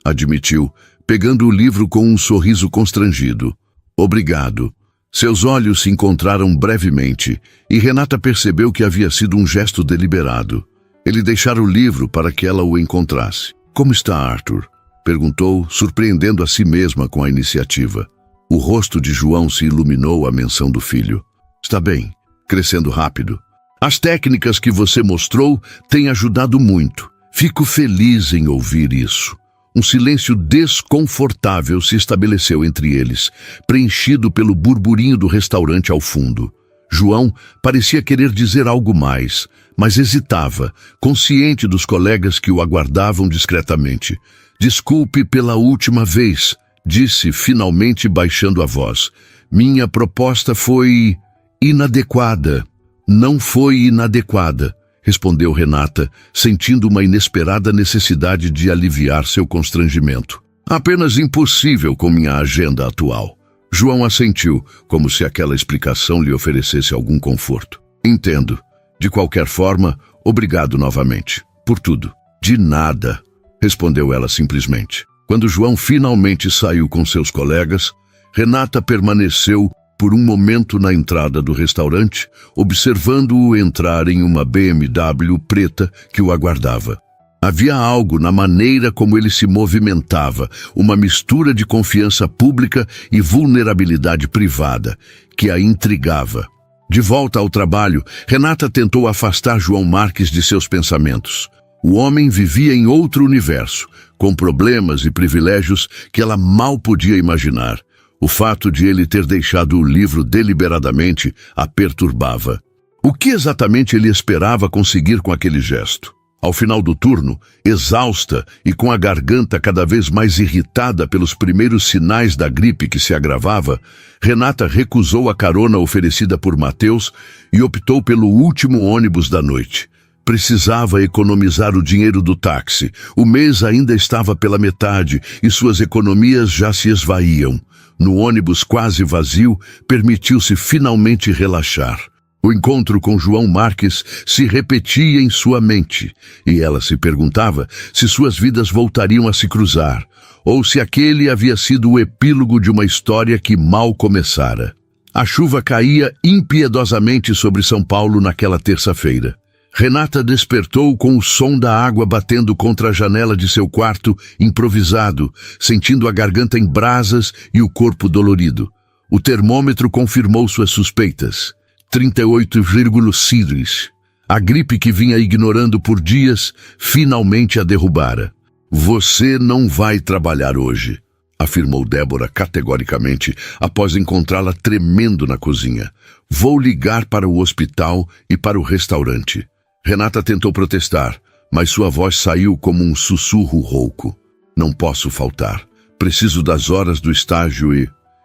admitiu, pegando o livro com um sorriso constrangido. Obrigado. Seus olhos se encontraram brevemente, e Renata percebeu que havia sido um gesto deliberado. Ele deixara o livro para que ela o encontrasse. Como está Arthur? Perguntou, surpreendendo a si mesma com a iniciativa. O rosto de João se iluminou à menção do filho. Está bem, crescendo rápido. As técnicas que você mostrou têm ajudado muito. Fico feliz em ouvir isso. Um silêncio desconfortável se estabeleceu entre eles, preenchido pelo burburinho do restaurante ao fundo. João parecia querer dizer algo mais, mas hesitava, consciente dos colegas que o aguardavam discretamente. Desculpe pela última vez, disse finalmente baixando a voz. Minha proposta foi inadequada. Não foi inadequada, respondeu Renata, sentindo uma inesperada necessidade de aliviar seu constrangimento. Apenas impossível com minha agenda atual. João assentiu, como se aquela explicação lhe oferecesse algum conforto. Entendo. De qualquer forma, obrigado novamente. Por tudo. De nada, respondeu ela simplesmente. Quando João finalmente saiu com seus colegas, Renata permaneceu por um momento na entrada do restaurante, observando-o entrar em uma BMW preta que o aguardava. Havia algo na maneira como ele se movimentava, uma mistura de confiança pública e vulnerabilidade privada, que a intrigava. De volta ao trabalho, Renata tentou afastar João Marques de seus pensamentos. O homem vivia em outro universo, com problemas e privilégios que ela mal podia imaginar. O fato de ele ter deixado o livro deliberadamente a perturbava. O que exatamente ele esperava conseguir com aquele gesto? Ao final do turno, exausta e com a garganta cada vez mais irritada pelos primeiros sinais da gripe que se agravava, Renata recusou a carona oferecida por Mateus e optou pelo último ônibus da noite. Precisava economizar o dinheiro do táxi. O mês ainda estava pela metade e suas economias já se esvaíam. No ônibus quase vazio, permitiu-se finalmente relaxar. O encontro com João Marques se repetia em sua mente, e ela se perguntava se suas vidas voltariam a se cruzar, ou se aquele havia sido o epílogo de uma história que mal começara. A chuva caía impiedosamente sobre São Paulo naquela terça-feira. Renata despertou com o som da água batendo contra a janela de seu quarto, improvisado, sentindo a garganta em brasas e o corpo dolorido. O termômetro confirmou suas suspeitas. 38,6. A gripe que vinha ignorando por dias, finalmente a derrubara. Você não vai trabalhar hoje, afirmou Débora categoricamente, após encontrá-la tremendo na cozinha. Vou ligar para o hospital e para o restaurante. Renata tentou protestar, mas sua voz saiu como um sussurro rouco. Não posso faltar. Preciso das horas do estágio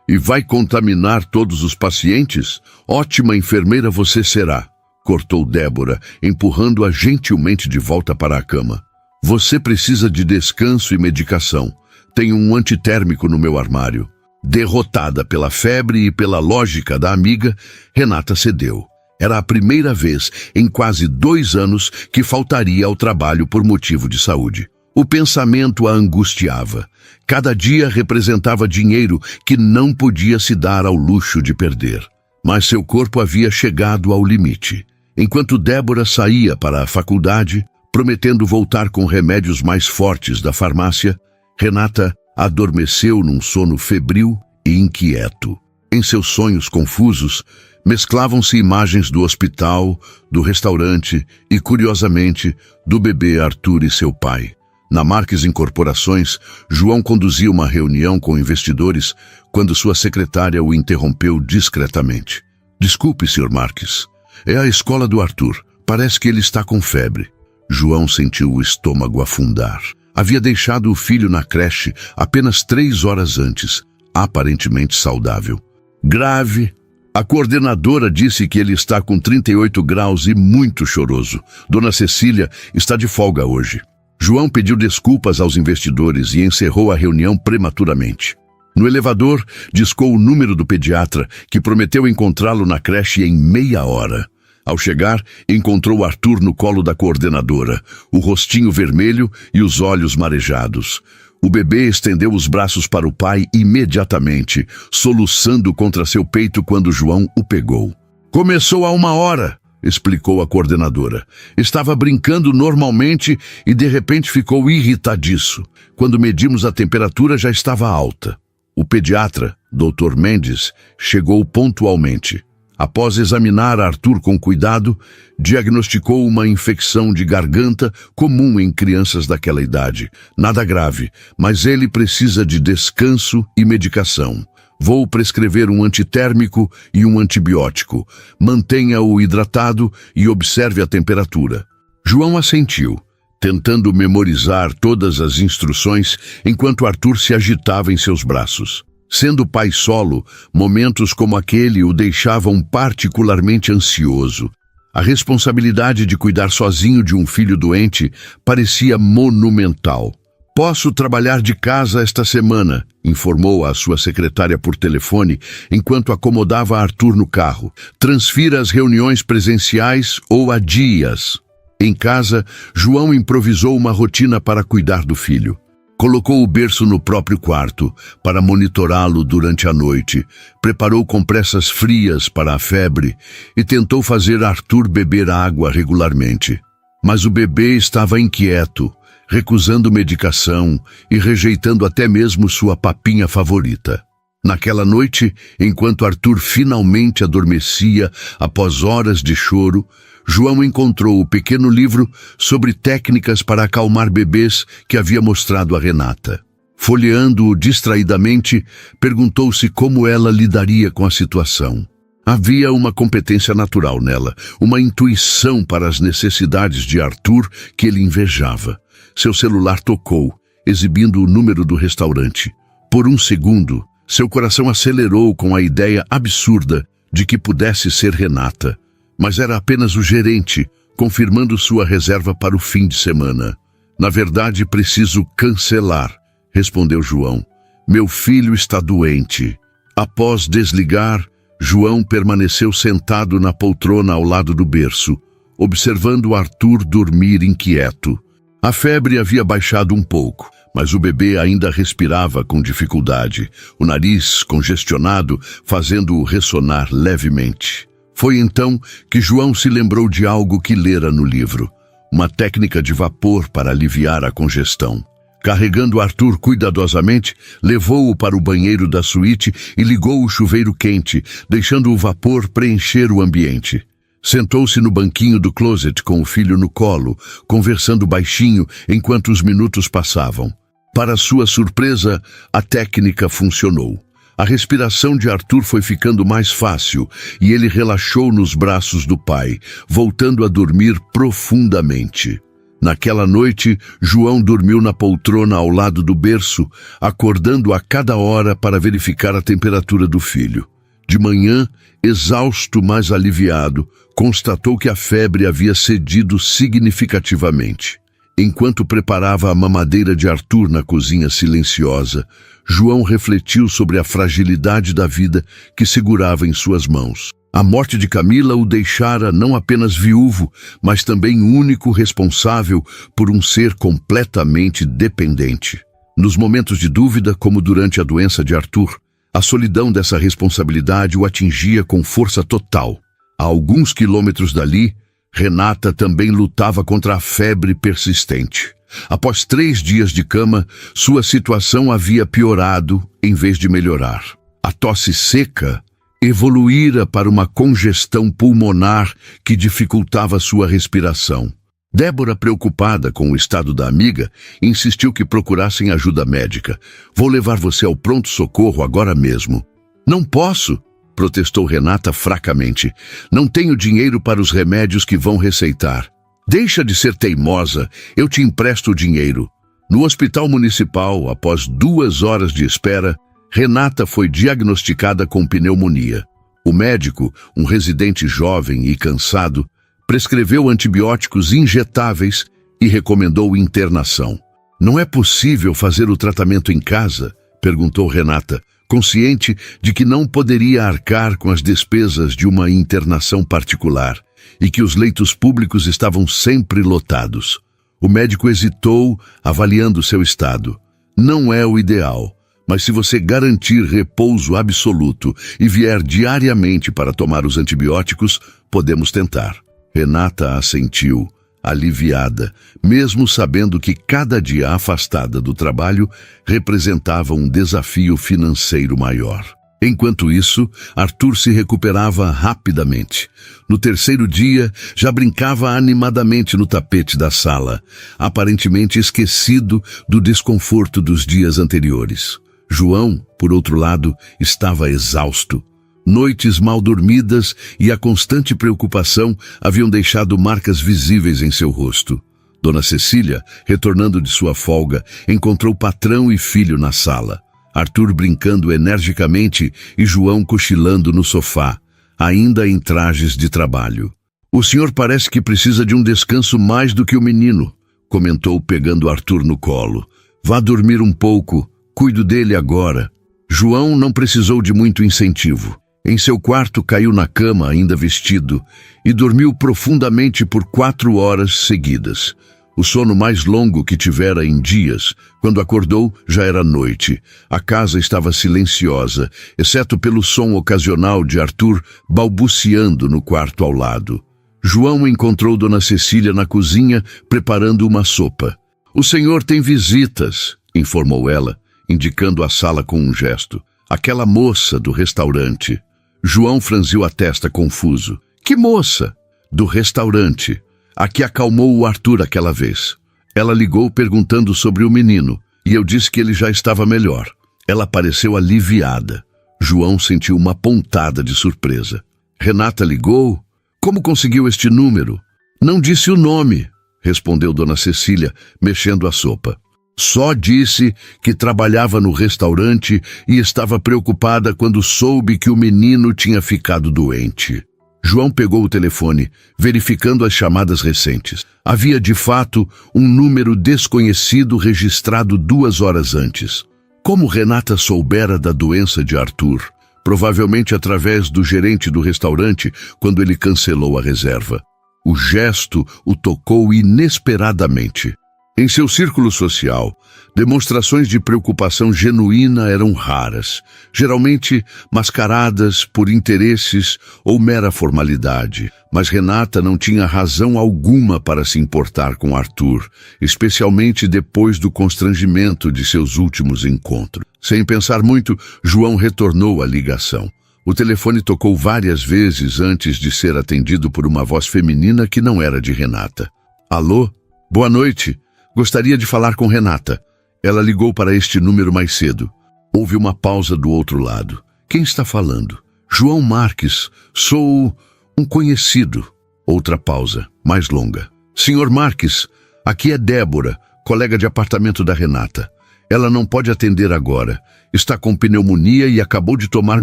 e vai contaminar todos os pacientes? Ótima enfermeira você será, cortou Débora, empurrando-a gentilmente de volta para a cama. Você precisa de descanso e medicação. Tenho um antitérmico no meu armário. Derrotada pela febre e pela lógica da amiga, Renata cedeu. Era a primeira vez em quase 2 anos que faltaria ao trabalho por motivo de saúde. O pensamento a angustiava. Cada dia representava dinheiro que não podia se dar ao luxo de perder. Mas seu corpo havia chegado ao limite. Enquanto Débora saía para a faculdade, prometendo voltar com remédios mais fortes da farmácia, Renata adormeceu num sono febril e inquieto. Em seus sonhos confusos, mesclavam-se imagens do hospital, do restaurante e, curiosamente, do bebê Arthur e seu pai. Na Marques Incorporações, João conduzia uma reunião com investidores quando sua secretária o interrompeu discretamente. "Desculpe, Sr. Marques. É a escola do Arthur. Parece que ele está com febre." João sentiu o estômago afundar. Havia deixado o filho na creche apenas 3 horas antes, aparentemente saudável. "Grave. A coordenadora disse que ele está com 38 graus e muito choroso. Dona Cecília está de folga hoje." João pediu desculpas aos investidores e encerrou a reunião prematuramente. No elevador, discou o número do pediatra, que prometeu encontrá-lo na creche em meia hora. Ao chegar, encontrou Arthur no colo da coordenadora, o rostinho vermelho e os olhos marejados. O bebê estendeu os braços para o pai imediatamente, soluçando contra seu peito quando João o pegou. "Começou há 1 hora", explicou a coordenadora. "Estava brincando normalmente e de repente ficou irritadiço. Quando medimos a temperatura já estava alta." O pediatra, Dr. Mendes, chegou pontualmente. Após examinar Arthur com cuidado, diagnosticou uma infecção de garganta comum em crianças daquela idade. Nada grave, mas ele precisa de descanso e medicação. "Vou prescrever um antitérmico e um antibiótico. Mantenha-o hidratado e observe a temperatura." João assentiu, tentando memorizar todas as instruções enquanto Arthur se agitava em seus braços. Sendo pai solo, momentos como aquele o deixavam particularmente ansioso. A responsabilidade de cuidar sozinho de um filho doente parecia monumental. "Posso trabalhar de casa esta semana", informou a sua secretária por telefone enquanto acomodava Arthur no carro. "Transfira as reuniões presenciais ou adie-as." Em casa, João improvisou uma rotina para cuidar do filho. Colocou o berço no próprio quarto para monitorá-lo durante a noite, preparou compressas frias para a febre e tentou fazer Arthur beber água regularmente. Mas o bebê estava inquieto, recusando medicação e rejeitando até mesmo sua papinha favorita. Naquela noite, enquanto Arthur finalmente adormecia após horas de choro, João encontrou o pequeno livro sobre técnicas para acalmar bebês que havia mostrado a Renata. Folheando-o distraidamente, perguntou-se como ela lidaria com a situação. Havia uma competência natural nela, uma intuição para as necessidades de Arthur que ele invejava. Seu celular tocou, exibindo o número do restaurante. Por um segundo, seu coração acelerou com a ideia absurda de que pudesse ser Renata. Mas era apenas o gerente, confirmando sua reserva para o fim de semana. "Na verdade, preciso cancelar", respondeu João. "Meu filho está doente." Após desligar, João permaneceu sentado na poltrona ao lado do berço, observando Arthur dormir inquieto. A febre havia baixado um pouco, mas o bebê ainda respirava com dificuldade, o nariz congestionado, fazendo-o ressonar levemente. Foi então que João se lembrou de algo que lera no livro, uma técnica de vapor para aliviar a congestão. Carregando Arthur cuidadosamente, levou-o para o banheiro da suíte e ligou o chuveiro quente, deixando o vapor preencher o ambiente. Sentou-se no banquinho do closet com o filho no colo, conversando baixinho enquanto os minutos passavam. Para sua surpresa, a técnica funcionou. A respiração de Arthur foi ficando mais fácil e ele relaxou nos braços do pai, voltando a dormir profundamente. Naquela noite, João dormiu na poltrona ao lado do berço, acordando a cada hora para verificar a temperatura do filho. De manhã, exausto mas aliviado, constatou que a febre havia cedido significativamente. Enquanto preparava a mamadeira de Arthur na cozinha silenciosa, João refletiu sobre a fragilidade da vida que segurava em suas mãos. A morte de Camila o deixara não apenas viúvo, mas também único responsável por um ser completamente dependente. Nos momentos de dúvida, como durante a doença de Arthur, a solidão dessa responsabilidade o atingia com força total. A alguns quilômetros dali, Renata também lutava contra a febre persistente. Após 3 dias de cama, sua situação havia piorado em vez de melhorar. A tosse seca evoluíra para uma congestão pulmonar que dificultava sua respiração. Débora, preocupada com o estado da amiga, insistiu que procurassem ajuda médica. "Vou levar você ao pronto-socorro agora mesmo." "Não posso", protestou Renata fracamente. "Não tenho dinheiro para os remédios que vão receitar." "Deixa de ser teimosa, eu te empresto o dinheiro." No hospital municipal, após 2 horas de espera, Renata foi diagnosticada com pneumonia. O médico, um residente jovem e cansado, prescreveu antibióticos injetáveis e recomendou internação. "Não é possível fazer o tratamento em casa?" perguntou Renata, consciente de que não poderia arcar com as despesas de uma internação particular e que os leitos públicos estavam sempre lotados. O médico hesitou, avaliando seu estado. "Não é o ideal, mas se você garantir repouso absoluto e vier diariamente para tomar os antibióticos, podemos tentar." Renata assentiu, aliviada, mesmo sabendo que cada dia afastada do trabalho representava um desafio financeiro maior. Enquanto isso, Arthur se recuperava rapidamente. No 3º dia, já brincava animadamente no tapete da sala, aparentemente esquecido do desconforto dos dias anteriores. João, por outro lado, estava exausto. Noites mal dormidas e a constante preocupação haviam deixado marcas visíveis em seu rosto. Dona Cecília, retornando de sua folga, encontrou patrão e filho na sala. Arthur brincando energicamente e João cochilando no sofá, ainda em trajes de trabalho. "O senhor parece que precisa de um descanso mais do que o menino", comentou pegando Arthur no colo. "Vá dormir um pouco. Cuido dele agora." João não precisou de muito incentivo. Em seu quarto caiu na cama, ainda vestido, e dormiu profundamente por 4 horas seguidas. O sono mais longo que tivera em dias. Quando acordou, já era noite. A casa estava silenciosa, exceto pelo som ocasional de Arthur balbuciando no quarto ao lado. João encontrou Dona Cecília na cozinha, preparando uma sopa. "O senhor tem visitas", informou ela, indicando a sala com um gesto. "Aquela moça do restaurante." João franziu a testa confuso. "Que moça?" "Do restaurante. A que acalmou o Arthur aquela vez. Ela ligou perguntando sobre o menino, e eu disse que ele já estava melhor. Ela pareceu aliviada." João sentiu uma pontada de surpresa. "Renata ligou? Como conseguiu este número?" "Não disse o nome", respondeu Dona Cecília, mexendo a sopa. "Só disse que trabalhava no restaurante e estava preocupada quando soube que o menino tinha ficado doente." João pegou o telefone, verificando as chamadas recentes. Havia, de fato, um número desconhecido registrado 2 horas antes. Como Renata soubera da doença de Arthur? Provavelmente através do gerente do restaurante, quando ele cancelou a reserva. O gesto o tocou inesperadamente. Em seu círculo social, demonstrações de preocupação genuína eram raras, geralmente mascaradas por interesses ou mera formalidade. Mas Renata não tinha razão alguma para se importar com Arthur, especialmente depois do constrangimento de seus últimos encontros. Sem pensar muito, João retornou a ligação. O telefone tocou várias vezes antes de ser atendido por uma voz feminina que não era de Renata. "Alô? Boa noite. Gostaria de falar com Renata. Ela ligou para este número mais cedo." Houve uma pausa do outro lado. "Quem está falando?" "João Marques. Sou um conhecido." Outra pausa, mais longa. "Senhor Marques, aqui é Débora, colega de apartamento da Renata. Ela não pode atender agora. Está com pneumonia e acabou de tomar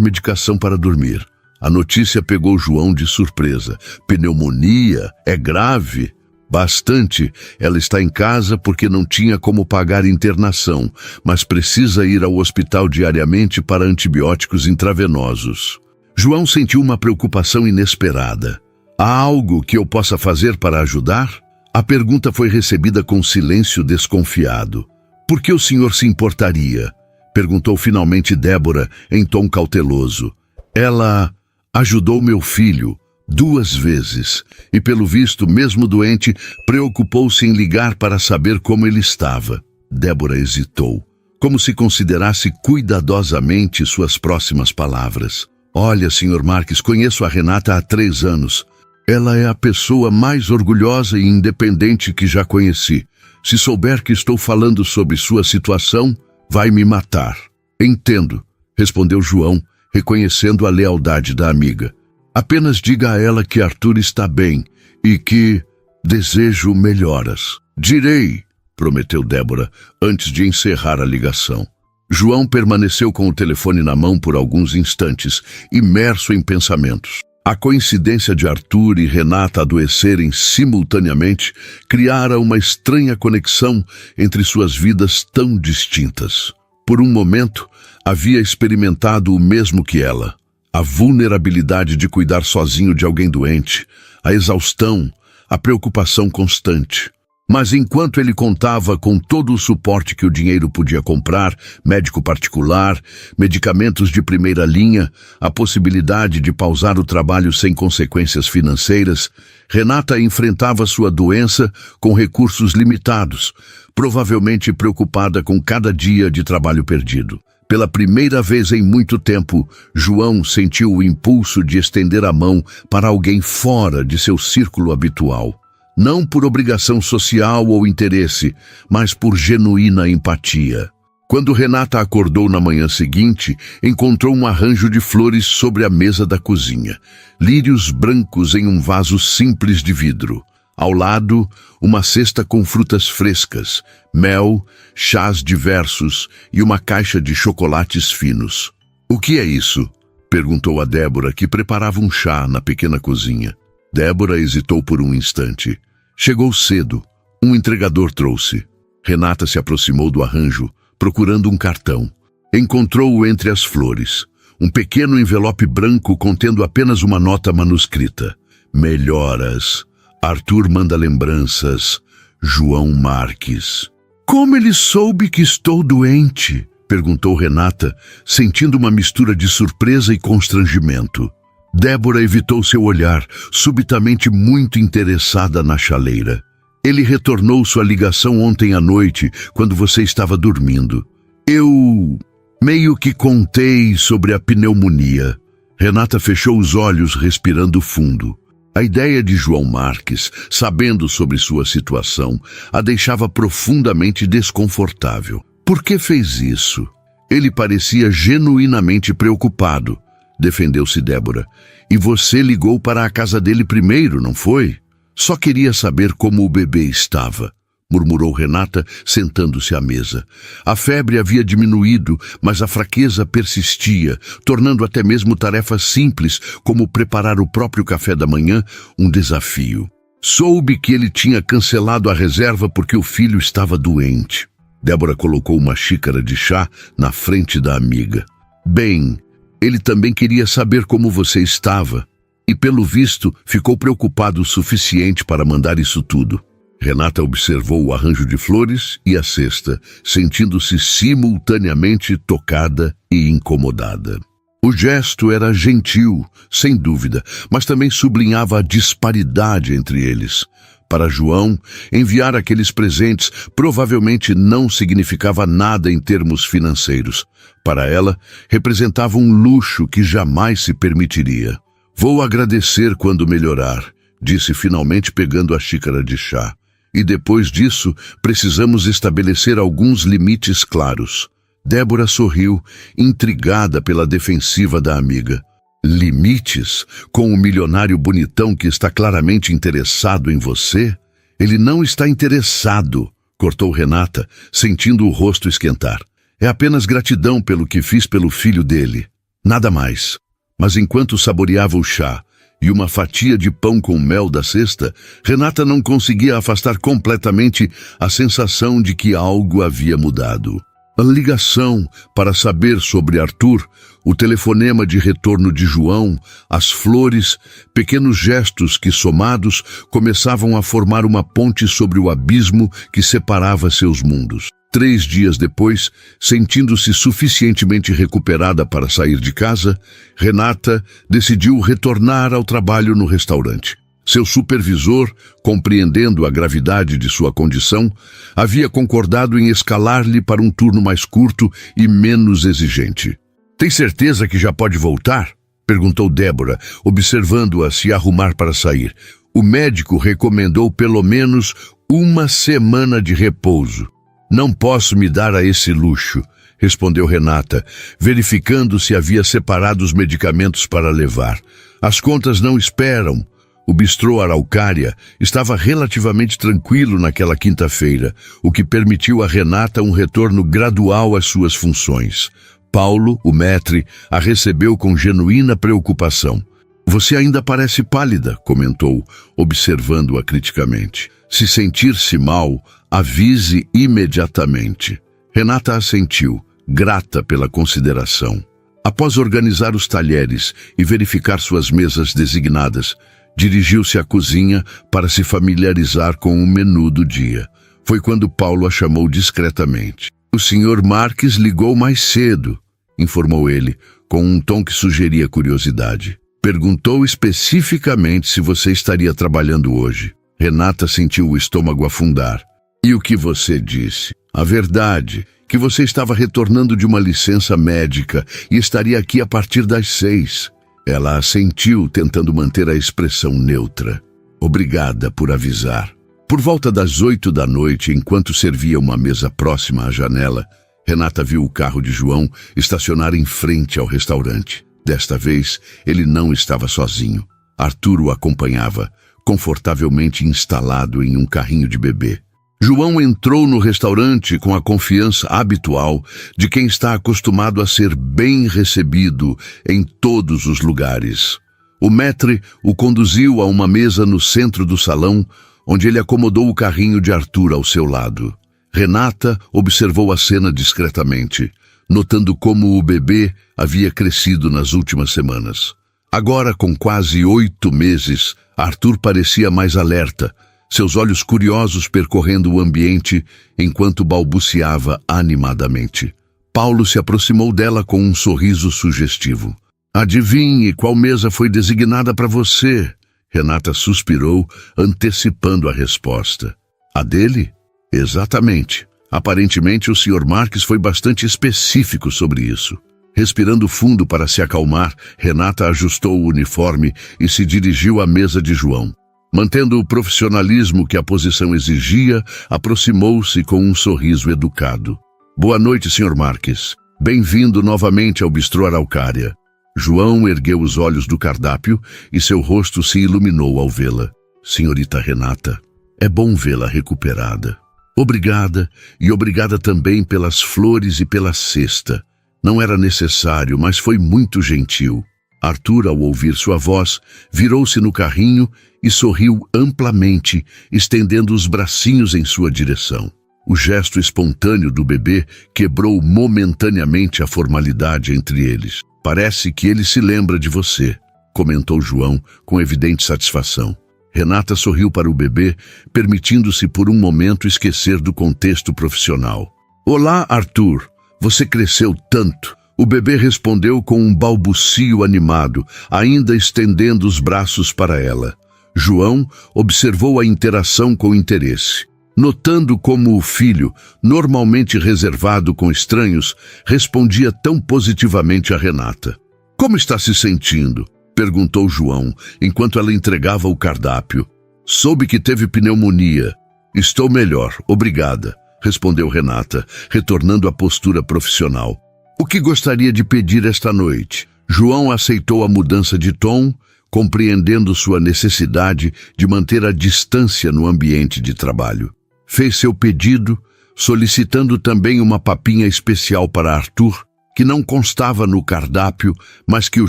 medicação para dormir." A notícia pegou João de surpresa. "Pneumonia? É grave?" "Bastante. Ela está em casa porque não tinha como pagar internação, mas precisa ir ao hospital diariamente para antibióticos intravenosos." João sentiu uma preocupação inesperada. Há algo que eu possa fazer para ajudar? A pergunta foi recebida com silêncio desconfiado. Por que o senhor se importaria? Perguntou finalmente Débora em tom cauteloso. Ela ajudou meu filho 2 vezes e, pelo visto, mesmo doente, preocupou-se em ligar para saber como ele estava. Débora hesitou, como se considerasse cuidadosamente suas próximas palavras. Olha, Sr. Marques, conheço a Renata há 3 anos. Ela é a pessoa mais orgulhosa e independente que já conheci. Se souber que estou falando sobre sua situação, vai me matar. Entendo, respondeu João, reconhecendo a lealdade da amiga. Apenas diga a ela que Arthur está bem e que desejo melhoras. Direi, prometeu Débora, antes de encerrar a ligação. João permaneceu com o telefone na mão por alguns instantes, imerso em pensamentos. A coincidência de Arthur e Renata adoecerem simultaneamente criara uma estranha conexão entre suas vidas tão distintas. Por um momento, havia experimentado o mesmo que ela: a vulnerabilidade de cuidar sozinho de alguém doente, a exaustão, a preocupação constante. Mas enquanto ele contava com todo o suporte que o dinheiro podia comprar, médico particular, medicamentos de primeira linha, a possibilidade de pausar o trabalho sem consequências financeiras, Renata enfrentava sua doença com recursos limitados, provavelmente preocupada com cada dia de trabalho perdido. Pela primeira vez em muito tempo, João sentiu o impulso de estender a mão para alguém fora de seu círculo habitual. Não por obrigação social ou interesse, mas por genuína empatia. Quando Renata acordou na manhã seguinte, encontrou um arranjo de flores sobre a mesa da cozinha. Lírios brancos em um vaso simples de vidro. Ao lado, uma cesta com frutas frescas, mel, chás diversos e uma caixa de chocolates finos. "O que é isso?" perguntou a Débora, que preparava um chá na pequena cozinha. Débora hesitou por um instante. Chegou cedo. Um entregador trouxe. Renata se aproximou do arranjo, procurando um cartão. Encontrou-o entre as flores. Um pequeno envelope branco contendo apenas uma nota manuscrita. "Melhoras. Arthur manda lembranças. João Marques." "Como ele soube que estou doente?" perguntou Renata, sentindo uma mistura de surpresa e constrangimento. Débora evitou seu olhar, subitamente muito interessada na chaleira. "Ele retornou sua ligação ontem à noite, quando você estava dormindo. Eu meio que contei sobre a pneumonia." Renata fechou os olhos, respirando fundo. A ideia de João Marques, sabendo sobre sua situação, a deixava profundamente desconfortável. Por que fez isso? Ele parecia genuinamente preocupado. Defendeu-se Débora. "E você ligou para a casa dele primeiro, não foi?" "Só queria saber como o bebê estava", murmurou Renata, sentando-se à mesa. A febre havia diminuído, mas a fraqueza persistia, tornando até mesmo tarefas simples, como preparar o próprio café da manhã, um desafio. Soube que ele tinha cancelado a reserva porque o filho estava doente. Débora colocou uma xícara de chá na frente da amiga. "Bem, ele também queria saber como você estava, e pelo visto ficou preocupado o suficiente para mandar isso tudo." Renata observou o arranjo de flores e a cesta, sentindo-se simultaneamente tocada e incomodada. O gesto era gentil, sem dúvida, mas também sublinhava a disparidade entre eles. Para João, enviar aqueles presentes provavelmente não significava nada em termos financeiros. Para ela, representava um luxo que jamais se permitiria. "Vou agradecer quando melhorar", disse finalmente pegando a xícara de chá. "E depois disso, precisamos estabelecer alguns limites claros." Débora sorriu, intrigada pela defensiva da amiga. "Limites? Com o milionário bonitão que está claramente interessado em você?" "Ele não está interessado", cortou Renata, sentindo o rosto esquentar. "É apenas gratidão pelo que fiz pelo filho dele. Nada mais." Mas enquanto saboreava o chá e uma fatia de pão com mel da cesta, Renata não conseguia afastar completamente a sensação de que algo havia mudado. A ligação para saber sobre Arthur, o telefonema de retorno de João, as flores, pequenos gestos que, somados, começavam a formar uma ponte sobre o abismo que separava seus mundos. 3 dias depois, sentindo-se suficientemente recuperada para sair de casa, Renata decidiu retornar ao trabalho no restaurante. Seu supervisor, compreendendo a gravidade de sua condição, havia concordado em escalar-lhe para um turno mais curto e menos exigente. "Tem certeza que já pode voltar?" perguntou Débora, observando-a se arrumar para sair. "O médico recomendou pelo menos 1 semana de repouso." "Não posso me dar a esse luxo", respondeu Renata, verificando se havia separado os medicamentos para levar. "As contas não esperam." O bistrô Araucária estava relativamente tranquilo naquela quinta-feira, o que permitiu a Renata um retorno gradual às suas funções. Paulo, o maître, a recebeu com genuína preocupação. "Você ainda parece pálida", comentou, observando-a criticamente. "Se sentir-se mal, avise imediatamente." Renata assentiu, grata pela consideração. Após organizar os talheres e verificar suas mesas designadas, dirigiu-se à cozinha para se familiarizar com o menu do dia. Foi quando Paulo a chamou discretamente. "O Sr. Marques ligou mais cedo", informou ele, com um tom que sugeria curiosidade. "Perguntou especificamente se você estaria trabalhando hoje." Renata sentiu o estômago afundar. "E o que você disse?" "A verdade, que você estava retornando de uma licença médica e estaria aqui a partir das 6. Ela assentiu, tentando manter a expressão neutra. "Obrigada por avisar." Por volta das 8 da noite, enquanto servia uma mesa próxima à janela, Renata viu o carro de João estacionar em frente ao restaurante. Desta vez, ele não estava sozinho. Arthur o acompanhava, confortavelmente instalado em um carrinho de bebê. João entrou no restaurante com a confiança habitual de quem está acostumado a ser bem recebido em todos os lugares. O maître o conduziu a uma mesa no centro do salão, onde ele acomodou o carrinho de Arthur ao seu lado. Renata observou a cena discretamente, notando como o bebê havia crescido nas últimas semanas. Agora, com quase 8 meses, Arthur parecia mais alerta, seus olhos curiosos percorrendo o ambiente enquanto balbuciava animadamente. Paulo se aproximou dela com um sorriso sugestivo. "Adivinhe qual mesa foi designada para você?" Renata suspirou, antecipando a resposta. "A dele?" "Exatamente. Aparentemente o Sr. Marques foi bastante específico sobre isso." Respirando fundo para se acalmar, Renata ajustou o uniforme e se dirigiu à mesa de João. Mantendo o profissionalismo que a posição exigia, aproximou-se com um sorriso educado. "Boa noite, Sr. Marques. Bem-vindo novamente ao bistrô Araucária." João ergueu os olhos do cardápio e seu rosto se iluminou ao vê-la. "Senhorita Renata, é bom vê-la recuperada." "Obrigada, e obrigada também pelas flores e pela cesta. Não era necessário, mas foi muito gentil." Arthur, ao ouvir sua voz, virou-se no carrinho e sorriu amplamente, estendendo os bracinhos em sua direção. O gesto espontâneo do bebê quebrou momentaneamente a formalidade entre eles. "Parece que ele se lembra de você", comentou João, com evidente satisfação. Renata sorriu para o bebê, permitindo-se por um momento esquecer do contexto profissional. "Olá, Arthur. Você cresceu tanto." O bebê respondeu com um balbucio animado, ainda estendendo os braços para ela. João observou a interação com interesse. Notando como o filho, normalmente reservado com estranhos, respondia tão positivamente a Renata. "Como está se sentindo?" perguntou João, enquanto ela entregava o cardápio. "Soube que teve pneumonia." "Estou melhor, obrigada", respondeu Renata, retornando à postura profissional. "O que gostaria de pedir esta noite?" João aceitou a mudança de tom, compreendendo sua necessidade de manter a distância no ambiente de trabalho. Fez seu pedido, solicitando também uma papinha especial para Arthur, que não constava no cardápio, mas que o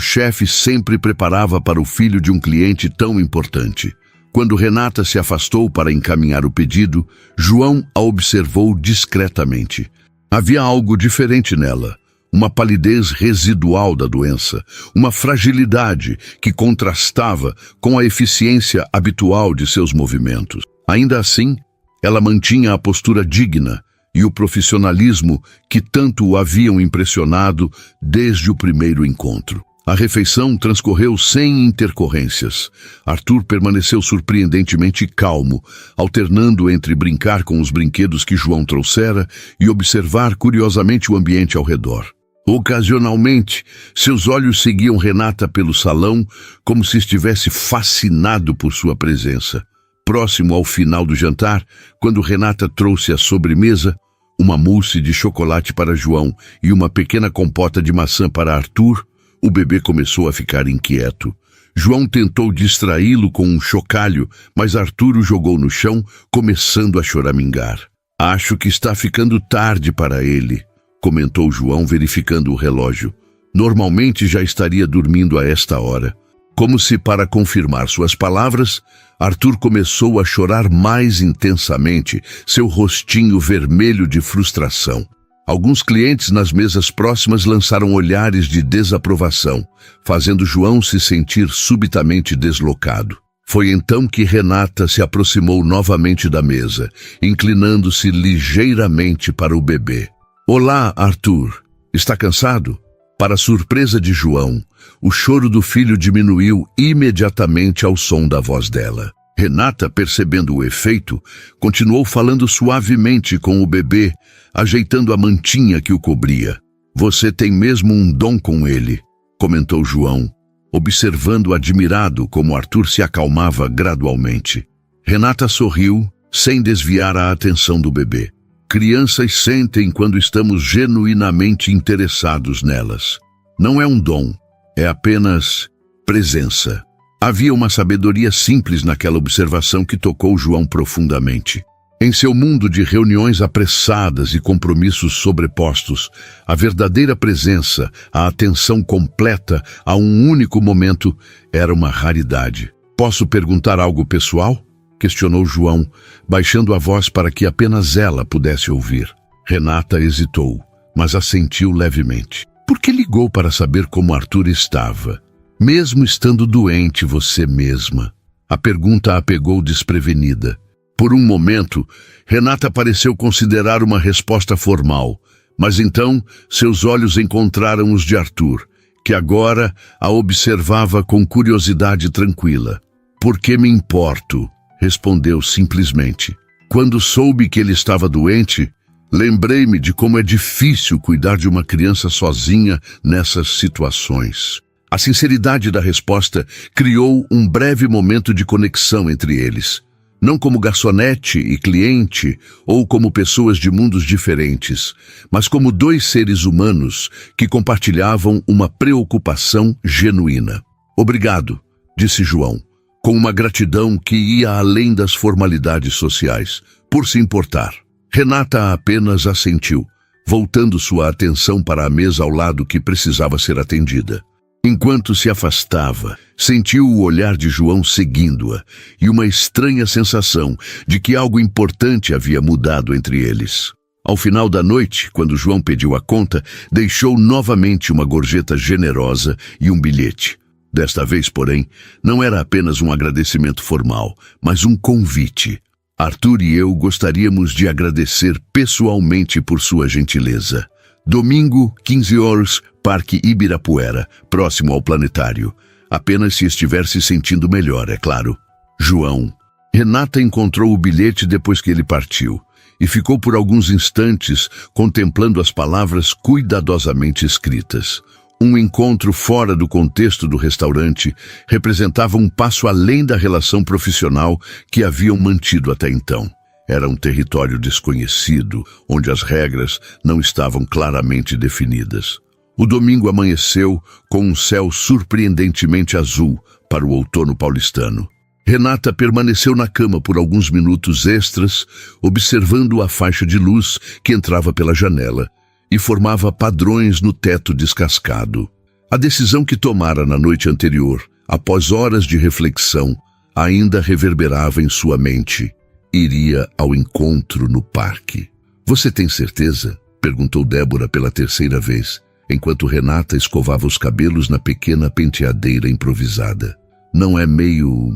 chefe sempre preparava para o filho de um cliente tão importante. Quando Renata se afastou para encaminhar o pedido, João a observou discretamente. Havia algo diferente nela, uma palidez residual da doença, uma fragilidade que contrastava com a eficiência habitual de seus movimentos. Ainda assim, ela mantinha a postura digna e o profissionalismo que tanto o haviam impressionado desde o primeiro encontro. A refeição transcorreu sem intercorrências. Arthur permaneceu surpreendentemente calmo, alternando entre brincar com os brinquedos que João trouxera e observar curiosamente o ambiente ao redor. Ocasionalmente, seus olhos seguiam Renata pelo salão como se estivesse fascinado por sua presença. Próximo ao final do jantar, quando Renata trouxe à sobremesa uma mousse de chocolate para João e uma pequena compota de maçã para Arthur, o bebê começou a ficar inquieto. João tentou distraí-lo com um chocalho, mas Arthur o jogou no chão, começando a choramingar. "Acho que está ficando tarde para ele", comentou João, verificando o relógio. "Normalmente já estaria dormindo a esta hora." Como se para confirmar suas palavras, Arthur começou a chorar mais intensamente, seu rostinho vermelho de frustração. Alguns clientes nas mesas próximas lançaram olhares de desaprovação, fazendo João se sentir subitamente deslocado. Foi então que Renata se aproximou novamente da mesa, inclinando-se ligeiramente para o bebê. "Olá, Arthur. Está cansado?" Para surpresa de João, o choro do filho diminuiu imediatamente ao som da voz dela. Renata, percebendo o efeito, continuou falando suavemente com o bebê, ajeitando a mantinha que o cobria. "Você tem mesmo um dom com ele", comentou João, observando admirado como Arthur se acalmava gradualmente. Renata sorriu, sem desviar a atenção do bebê. "Crianças sentem quando estamos genuinamente interessados nelas. Não é um dom, é apenas presença." Havia uma sabedoria simples naquela observação que tocou João profundamente. Em seu mundo de reuniões apressadas e compromissos sobrepostos, a verdadeira presença, a atenção completa a um único momento, era uma raridade. "Posso perguntar algo pessoal?" questionou João, baixando a voz para que apenas ela pudesse ouvir. Renata hesitou, mas assentiu levemente. "Por que ligou para saber como Arthur estava? Mesmo estando doente você mesma?" A pergunta a pegou desprevenida. Por um momento, Renata pareceu considerar uma resposta formal, mas então seus olhos encontraram os de Arthur, que agora a observava com curiosidade tranquila. "Por que me importo?" respondeu simplesmente. "Quando soube que ele estava doente, lembrei-me de como é difícil cuidar de uma criança sozinha nessas situações." A sinceridade da resposta criou um breve momento de conexão entre eles. Não como garçonete e cliente, ou como pessoas de mundos diferentes, mas como dois seres humanos que compartilhavam uma preocupação genuína. "Obrigado", disse João, com uma gratidão que ia além das formalidades sociais, por se importar. Renata apenas assentiu, voltando sua atenção para a mesa ao lado que precisava ser atendida. Enquanto se afastava, sentiu o olhar de João seguindo-a e uma estranha sensação de que algo importante havia mudado entre eles. Ao final da noite, quando João pediu a conta, deixou novamente uma gorjeta generosa e um bilhete. Desta vez, porém, não era apenas um agradecimento formal, mas um convite. "Arthur e eu gostaríamos de agradecer pessoalmente por sua gentileza. Domingo, 15 horas, Parque Ibirapuera, próximo ao planetário. Apenas se estiver se sentindo melhor, é claro. João." Renata encontrou o bilhete depois que ele partiu e ficou por alguns instantes contemplando as palavras cuidadosamente escritas. Um encontro fora do contexto do restaurante representava um passo além da relação profissional que haviam mantido até então. Era um território desconhecido, onde as regras não estavam claramente definidas. O domingo amanheceu com um céu surpreendentemente azul para o outono paulistano. Renata permaneceu na cama por alguns minutos extras, observando a faixa de luz que entrava pela janela e formava padrões no teto descascado. A decisão que tomara na noite anterior, após horas de reflexão, ainda reverberava em sua mente. Iria ao encontro no parque. "Você tem certeza?" Perguntou Débora pela terceira vez, enquanto Renata escovava os cabelos na pequena penteadeira improvisada. Não é meio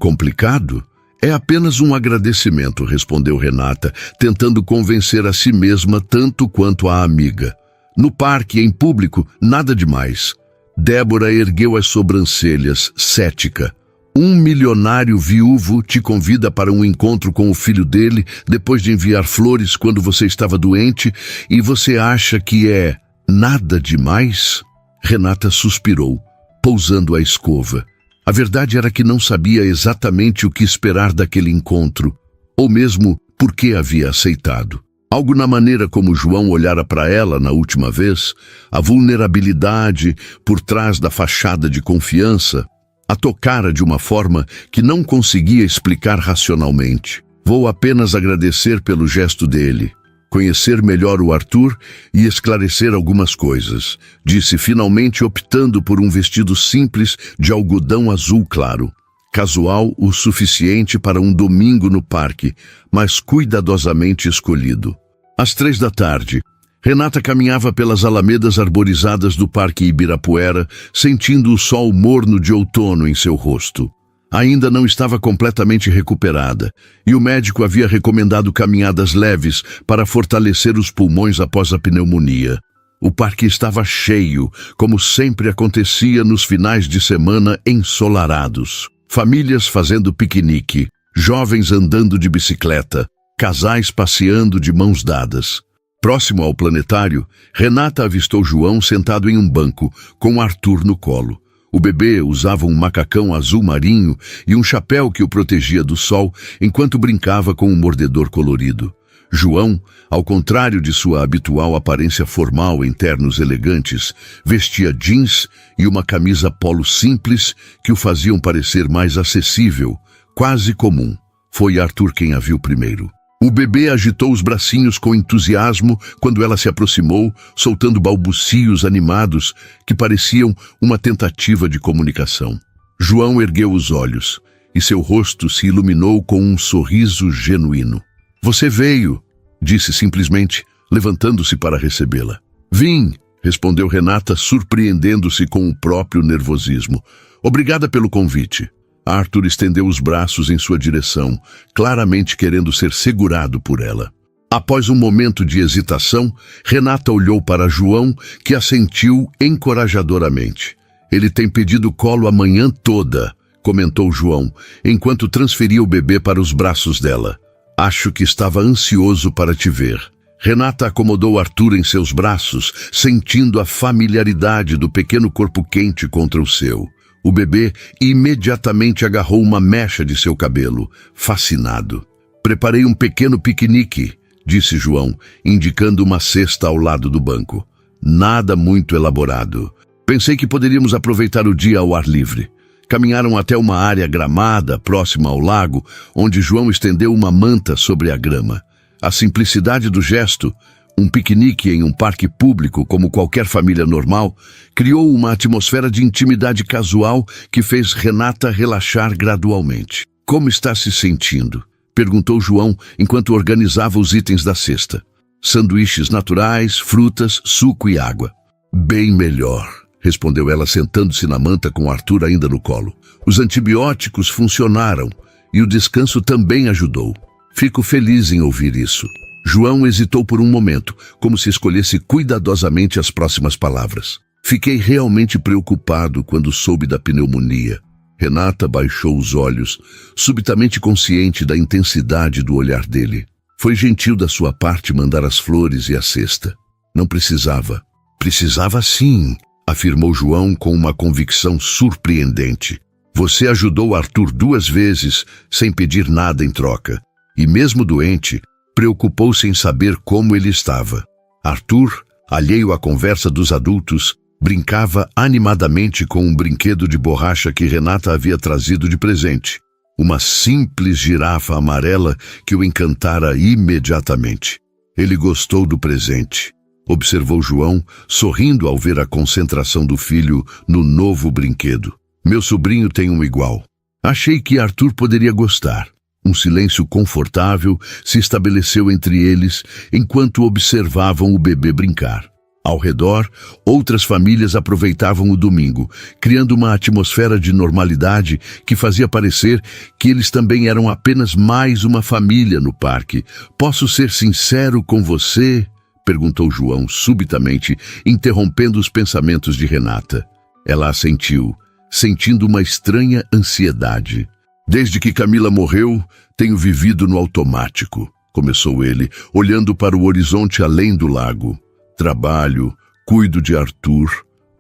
complicado? É apenas um agradecimento, respondeu Renata, tentando convencer a si mesma tanto quanto a amiga. No parque, em público, nada demais. Débora ergueu as sobrancelhas, cética. Um milionário viúvo te convida para um encontro com o filho dele depois de enviar flores quando você estava doente e você acha que é nada demais? Renata suspirou, pousando a escova. A verdade era que não sabia exatamente o que esperar daquele encontro, ou mesmo por que havia aceitado. Algo na maneira como João olhara para ela na última vez, a vulnerabilidade por trás da fachada de confiança, a tocara de uma forma que não conseguia explicar racionalmente. Vou apenas agradecer pelo gesto dele, conhecer melhor o Arthur e esclarecer algumas coisas, disse finalmente optando por um vestido simples de algodão azul claro. Casual o suficiente para um domingo no parque, mas cuidadosamente escolhido. Às 3 da tarde, Renata caminhava pelas alamedas arborizadas do Parque Ibirapuera, sentindo o sol morno de outono em seu rosto. Ainda não estava completamente recuperada, e o médico havia recomendado caminhadas leves para fortalecer os pulmões após a pneumonia. O parque estava cheio, como sempre acontecia nos finais de semana ensolarados. Famílias fazendo piquenique, jovens andando de bicicleta, casais passeando de mãos dadas. Próximo ao planetário, Renata avistou João sentado em um banco, com Arthur no colo. O bebê usava um macacão azul marinho e um chapéu que o protegia do sol enquanto brincava com um mordedor colorido. João, ao contrário de sua habitual aparência formal em ternos elegantes, vestia jeans e uma camisa polo simples que o faziam parecer mais acessível, quase comum. Foi Arthur quem a viu primeiro. O bebê agitou os bracinhos com entusiasmo quando ela se aproximou, soltando balbucios animados que pareciam uma tentativa de comunicação. João ergueu os olhos e seu rosto se iluminou com um sorriso genuíno. Você veio, disse simplesmente, levantando-se para recebê-la. Vim, respondeu Renata, surpreendendo-se com o próprio nervosismo. Obrigada pelo convite. Arthur estendeu os braços em sua direção, claramente querendo ser segurado por ela. Após um momento de hesitação, Renata olhou para João, que assentiu encorajadoramente. Ele tem pedido colo a manhã toda, comentou João, enquanto transferia o bebê para os braços dela. Acho que estava ansioso para te ver. Renata acomodou Arthur em seus braços, sentindo a familiaridade do pequeno corpo quente contra o seu. O bebê imediatamente agarrou uma mecha de seu cabelo, fascinado. Preparei um pequeno piquenique, disse João, indicando uma cesta ao lado do banco. Nada muito elaborado. Pensei que poderíamos aproveitar o dia ao ar livre. Caminharam até uma área gramada, próxima ao lago, onde João estendeu uma manta sobre a grama. A simplicidade do gesto, um piquenique em um parque público como qualquer família normal, criou uma atmosfera de intimidade casual que fez Renata relaxar gradualmente. Como está se sentindo? Perguntou João enquanto organizava os itens da cesta. Sanduíches naturais, frutas, suco e água. Bem melhor, respondeu ela sentando-se na manta com Arthur ainda no colo. Os antibióticos funcionaram e o descanso também ajudou. Fico feliz em ouvir isso. João hesitou por um momento, como se escolhesse cuidadosamente as próximas palavras. Fiquei realmente preocupado quando soube da pneumonia. Renata baixou os olhos, subitamente consciente da intensidade do olhar dele. Foi gentil da sua parte mandar as flores e a cesta. Não precisava. Precisava sim, afirmou João com uma convicção surpreendente. Você ajudou Arthur 2 vezes sem pedir nada em troca. E mesmo doente, preocupou-se em saber como ele estava. Arthur, alheio à conversa dos adultos, brincava animadamente com um brinquedo de borracha que Renata havia trazido de presente. Uma simples girafa amarela que o encantara imediatamente. Ele gostou do presente, observou João, sorrindo ao ver a concentração do filho no novo brinquedo. Meu sobrinho tem um igual. Achei que Arthur poderia gostar. Um silêncio confortável se estabeleceu entre eles enquanto observavam o bebê brincar. Ao redor, outras famílias aproveitavam o domingo, criando uma atmosfera de normalidade que fazia parecer que eles também eram apenas mais uma família no parque. "Posso ser sincero com você?", perguntou João subitamente, interrompendo os pensamentos de Renata. Ela assentiu, sentindo uma estranha ansiedade. "Desde que Camila morreu, tenho vivido no automático", começou ele, olhando para o horizonte além do lago. "Trabalho, cuido de Arthur,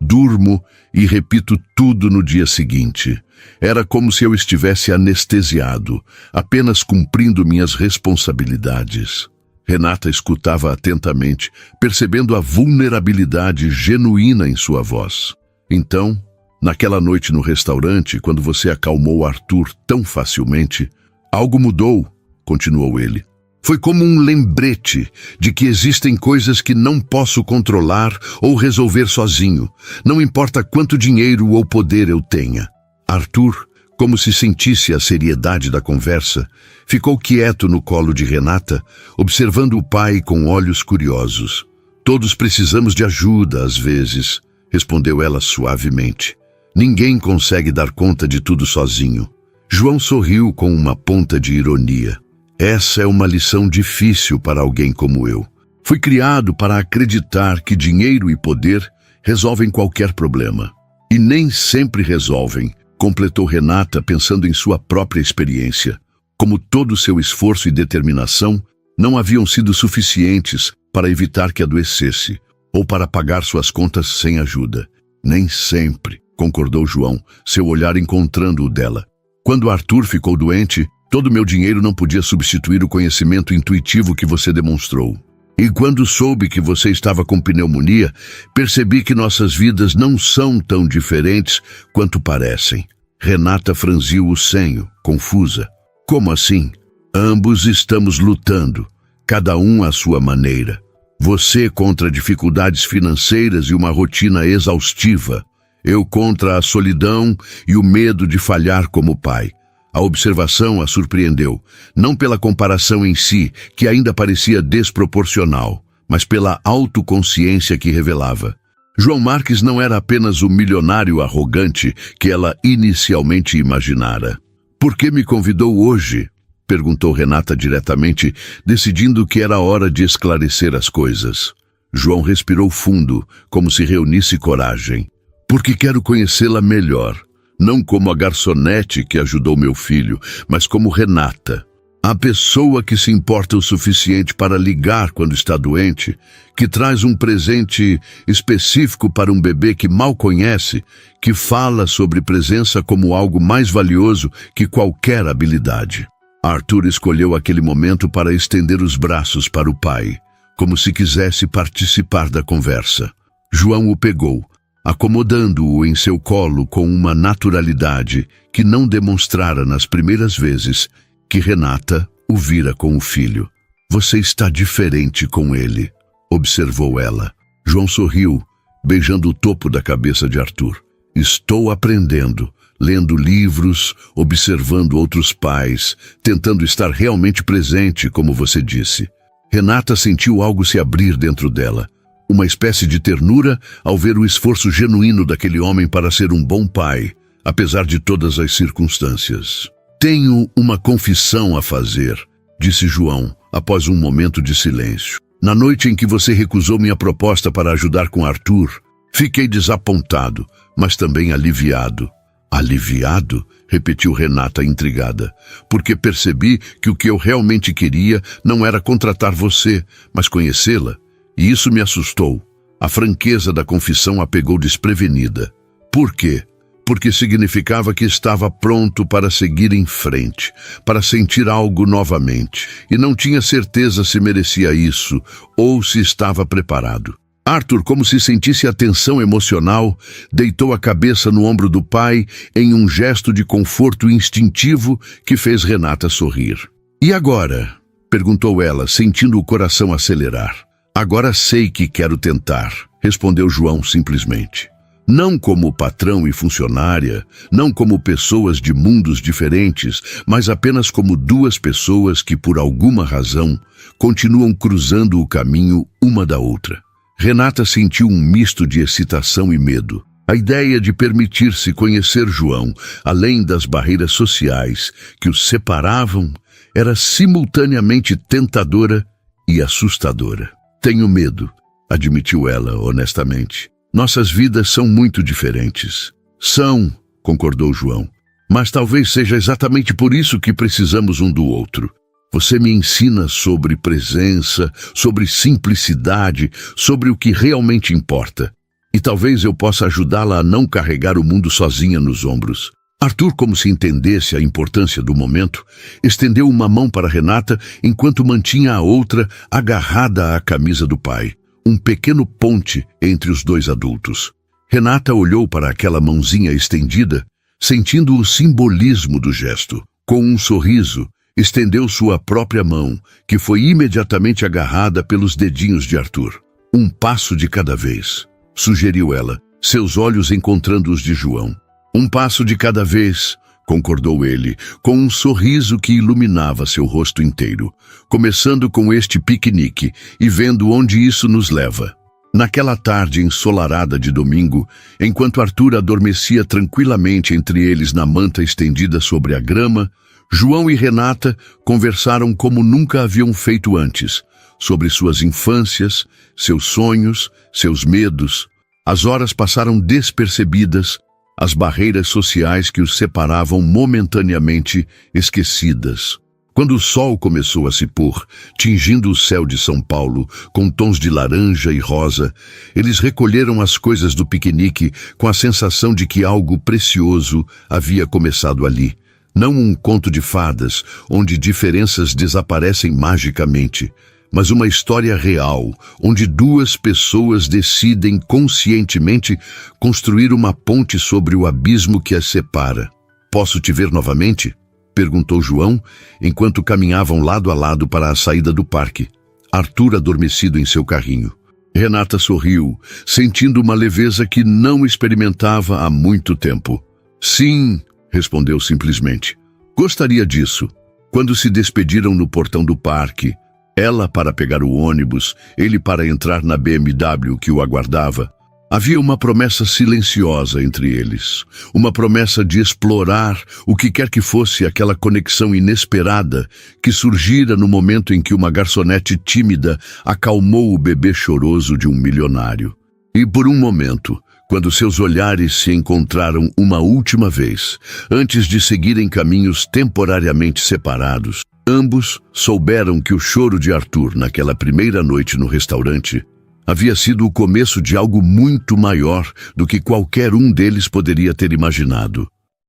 durmo e repito tudo no dia seguinte. Era como se eu estivesse anestesiado, apenas cumprindo minhas responsabilidades." Renata escutava atentamente, percebendo a vulnerabilidade genuína em sua voz. "Então, naquela noite no restaurante, quando você acalmou Arthur tão facilmente, algo mudou", continuou ele. "Foi como um lembrete de que existem coisas que não posso controlar ou resolver sozinho, não importa quanto dinheiro ou poder eu tenha." Arthur, como se sentisse a seriedade da conversa, ficou quieto no colo de Renata, observando o pai com olhos curiosos. "Todos precisamos de ajuda às vezes", respondeu ela suavemente. "Ninguém consegue dar conta de tudo sozinho." João sorriu com uma ponta de ironia. "Essa é uma lição difícil para alguém como eu. Fui criado para acreditar que dinheiro e poder resolvem qualquer problema. E nem sempre resolvem", completou Renata, pensando em sua própria experiência. Como todo seu esforço e determinação não haviam sido suficientes para evitar que adoecesse, ou para pagar suas contas sem ajuda. "Nem sempre", concordou João, seu olhar encontrando o dela. "Quando Arthur ficou doente, todo meu dinheiro não podia substituir o conhecimento intuitivo que você demonstrou. E quando soube que você estava com pneumonia, percebi que nossas vidas não são tão diferentes quanto parecem." Renata franziu o senho, confusa. "Como assim?" "Ambos estamos lutando, cada um à sua maneira. Você contra dificuldades financeiras e uma rotina exaustiva. Eu contra a solidão e o medo de falhar como pai." A observação a surpreendeu, não pela comparação em si, que ainda parecia desproporcional, mas pela autoconsciência que revelava. João Marques não era apenas o milionário arrogante que ela inicialmente imaginara. "Por que me convidou hoje?", perguntou Renata diretamente, decidindo que era hora de esclarecer as coisas. João respirou fundo, como se reunisse coragem. "Porque quero conhecê-la melhor. Não como a garçonete que ajudou meu filho, mas como Renata. A pessoa que se importa o suficiente para ligar quando está doente, que traz um presente específico para um bebê que mal conhece, que fala sobre presença como algo mais valioso que qualquer habilidade." Arthur escolheu aquele momento para estender os braços para o pai, como se quisesse participar da conversa. João o pegou, acomodando-o em seu colo com uma naturalidade que não demonstrara nas primeiras vezes que Renata o vira com o filho. "Você está diferente com ele", observou ela. João sorriu, beijando o topo da cabeça de Arthur. "Estou aprendendo, lendo livros, observando outros pais, tentando estar realmente presente, como você disse." Renata sentiu algo se abrir dentro dela. Uma espécie de ternura ao ver o esforço genuíno daquele homem para ser um bom pai, apesar de todas as circunstâncias. "Tenho uma confissão a fazer", disse João, após um momento de silêncio. "Na noite em que você recusou minha proposta para ajudar com Arthur, fiquei desapontado, mas também aliviado." "Aliviado?", repetiu Renata intrigada. "Porque percebi que o que eu realmente queria não era contratar você, mas conhecê-la. E isso me assustou." A franqueza da confissão a pegou desprevenida. "Por quê?" "Porque significava que estava pronto para seguir em frente, para sentir algo novamente, e não tinha certeza se merecia isso ou se estava preparado." Arthur, como se sentisse a tensão emocional, deitou a cabeça no ombro do pai em um gesto de conforto instintivo que fez Renata sorrir. "E agora?", perguntou ela, sentindo o coração acelerar. "Agora sei que quero tentar", respondeu João simplesmente. Não como patrão e funcionária, não como pessoas de mundos diferentes, mas apenas como duas pessoas que, por alguma razão, continuam cruzando o caminho uma da outra. Renata sentiu um misto de excitação e medo. A ideia de permitir-se conhecer João, além das barreiras sociais que os separavam, era simultaneamente tentadora e assustadora. Tenho medo, admitiu ela honestamente. Nossas vidas são muito diferentes. São, concordou João. Mas talvez seja exatamente por isso que precisamos um do outro. Você me ensina sobre presença, sobre simplicidade, sobre o que realmente importa. E talvez eu possa ajudá-la a não carregar o mundo sozinha nos ombros. Arthur, como se entendesse a importância do momento, estendeu uma mão para Renata enquanto mantinha a outra agarrada à camisa do pai. Um pequeno ponte entre os dois adultos. Renata olhou para aquela mãozinha estendida, sentindo o simbolismo do gesto. Com um sorriso, estendeu sua própria mão, que foi imediatamente agarrada pelos dedinhos de Arthur. Um passo de cada vez, sugeriu ela, seus olhos encontrando os de João. Um passo de cada vez, concordou ele, com um sorriso que iluminava seu rosto inteiro, começando com este piquenique e vendo onde isso nos leva. Naquela tarde ensolarada de domingo, enquanto Arthur adormecia tranquilamente entre eles na manta estendida sobre a grama, João e Renata conversaram como nunca haviam feito antes, sobre suas infâncias, seus sonhos, seus medos. As horas passaram despercebidas, as barreiras sociais que os separavam momentaneamente esquecidas. Quando o sol começou a se pôr, tingindo o céu de São Paulo com tons de laranja e rosa, eles recolheram as coisas do piquenique com a sensação de que algo precioso havia começado ali. Não um conto de fadas, onde diferenças desaparecem magicamente, mas uma história real, onde duas pessoas decidem conscientemente construir uma ponte sobre o abismo que as separa. Posso te ver novamente? Perguntou João, enquanto caminhavam lado a lado para a saída do parque. Arthur adormecido em seu carrinho. Renata sorriu, sentindo uma leveza que não experimentava há muito tempo. Sim, respondeu simplesmente. Gostaria disso. Quando se despediram no portão do parque, ela para pegar o ônibus, ele para entrar na BMW que o aguardava, havia uma promessa silenciosa entre eles. Uma promessa de explorar o que quer que fosse aquela conexão inesperada que surgira no momento em que uma garçonete tímida acalmou o bebê choroso de um milionário. E por um momento, quando seus olhares se encontraram uma última vez, antes de seguirem caminhos temporariamente separados, ambos souberam que o choro de Arthur naquela primeira noite no restaurante havia sido o começo de algo muito maior do que qualquer um deles poderia ter imaginado.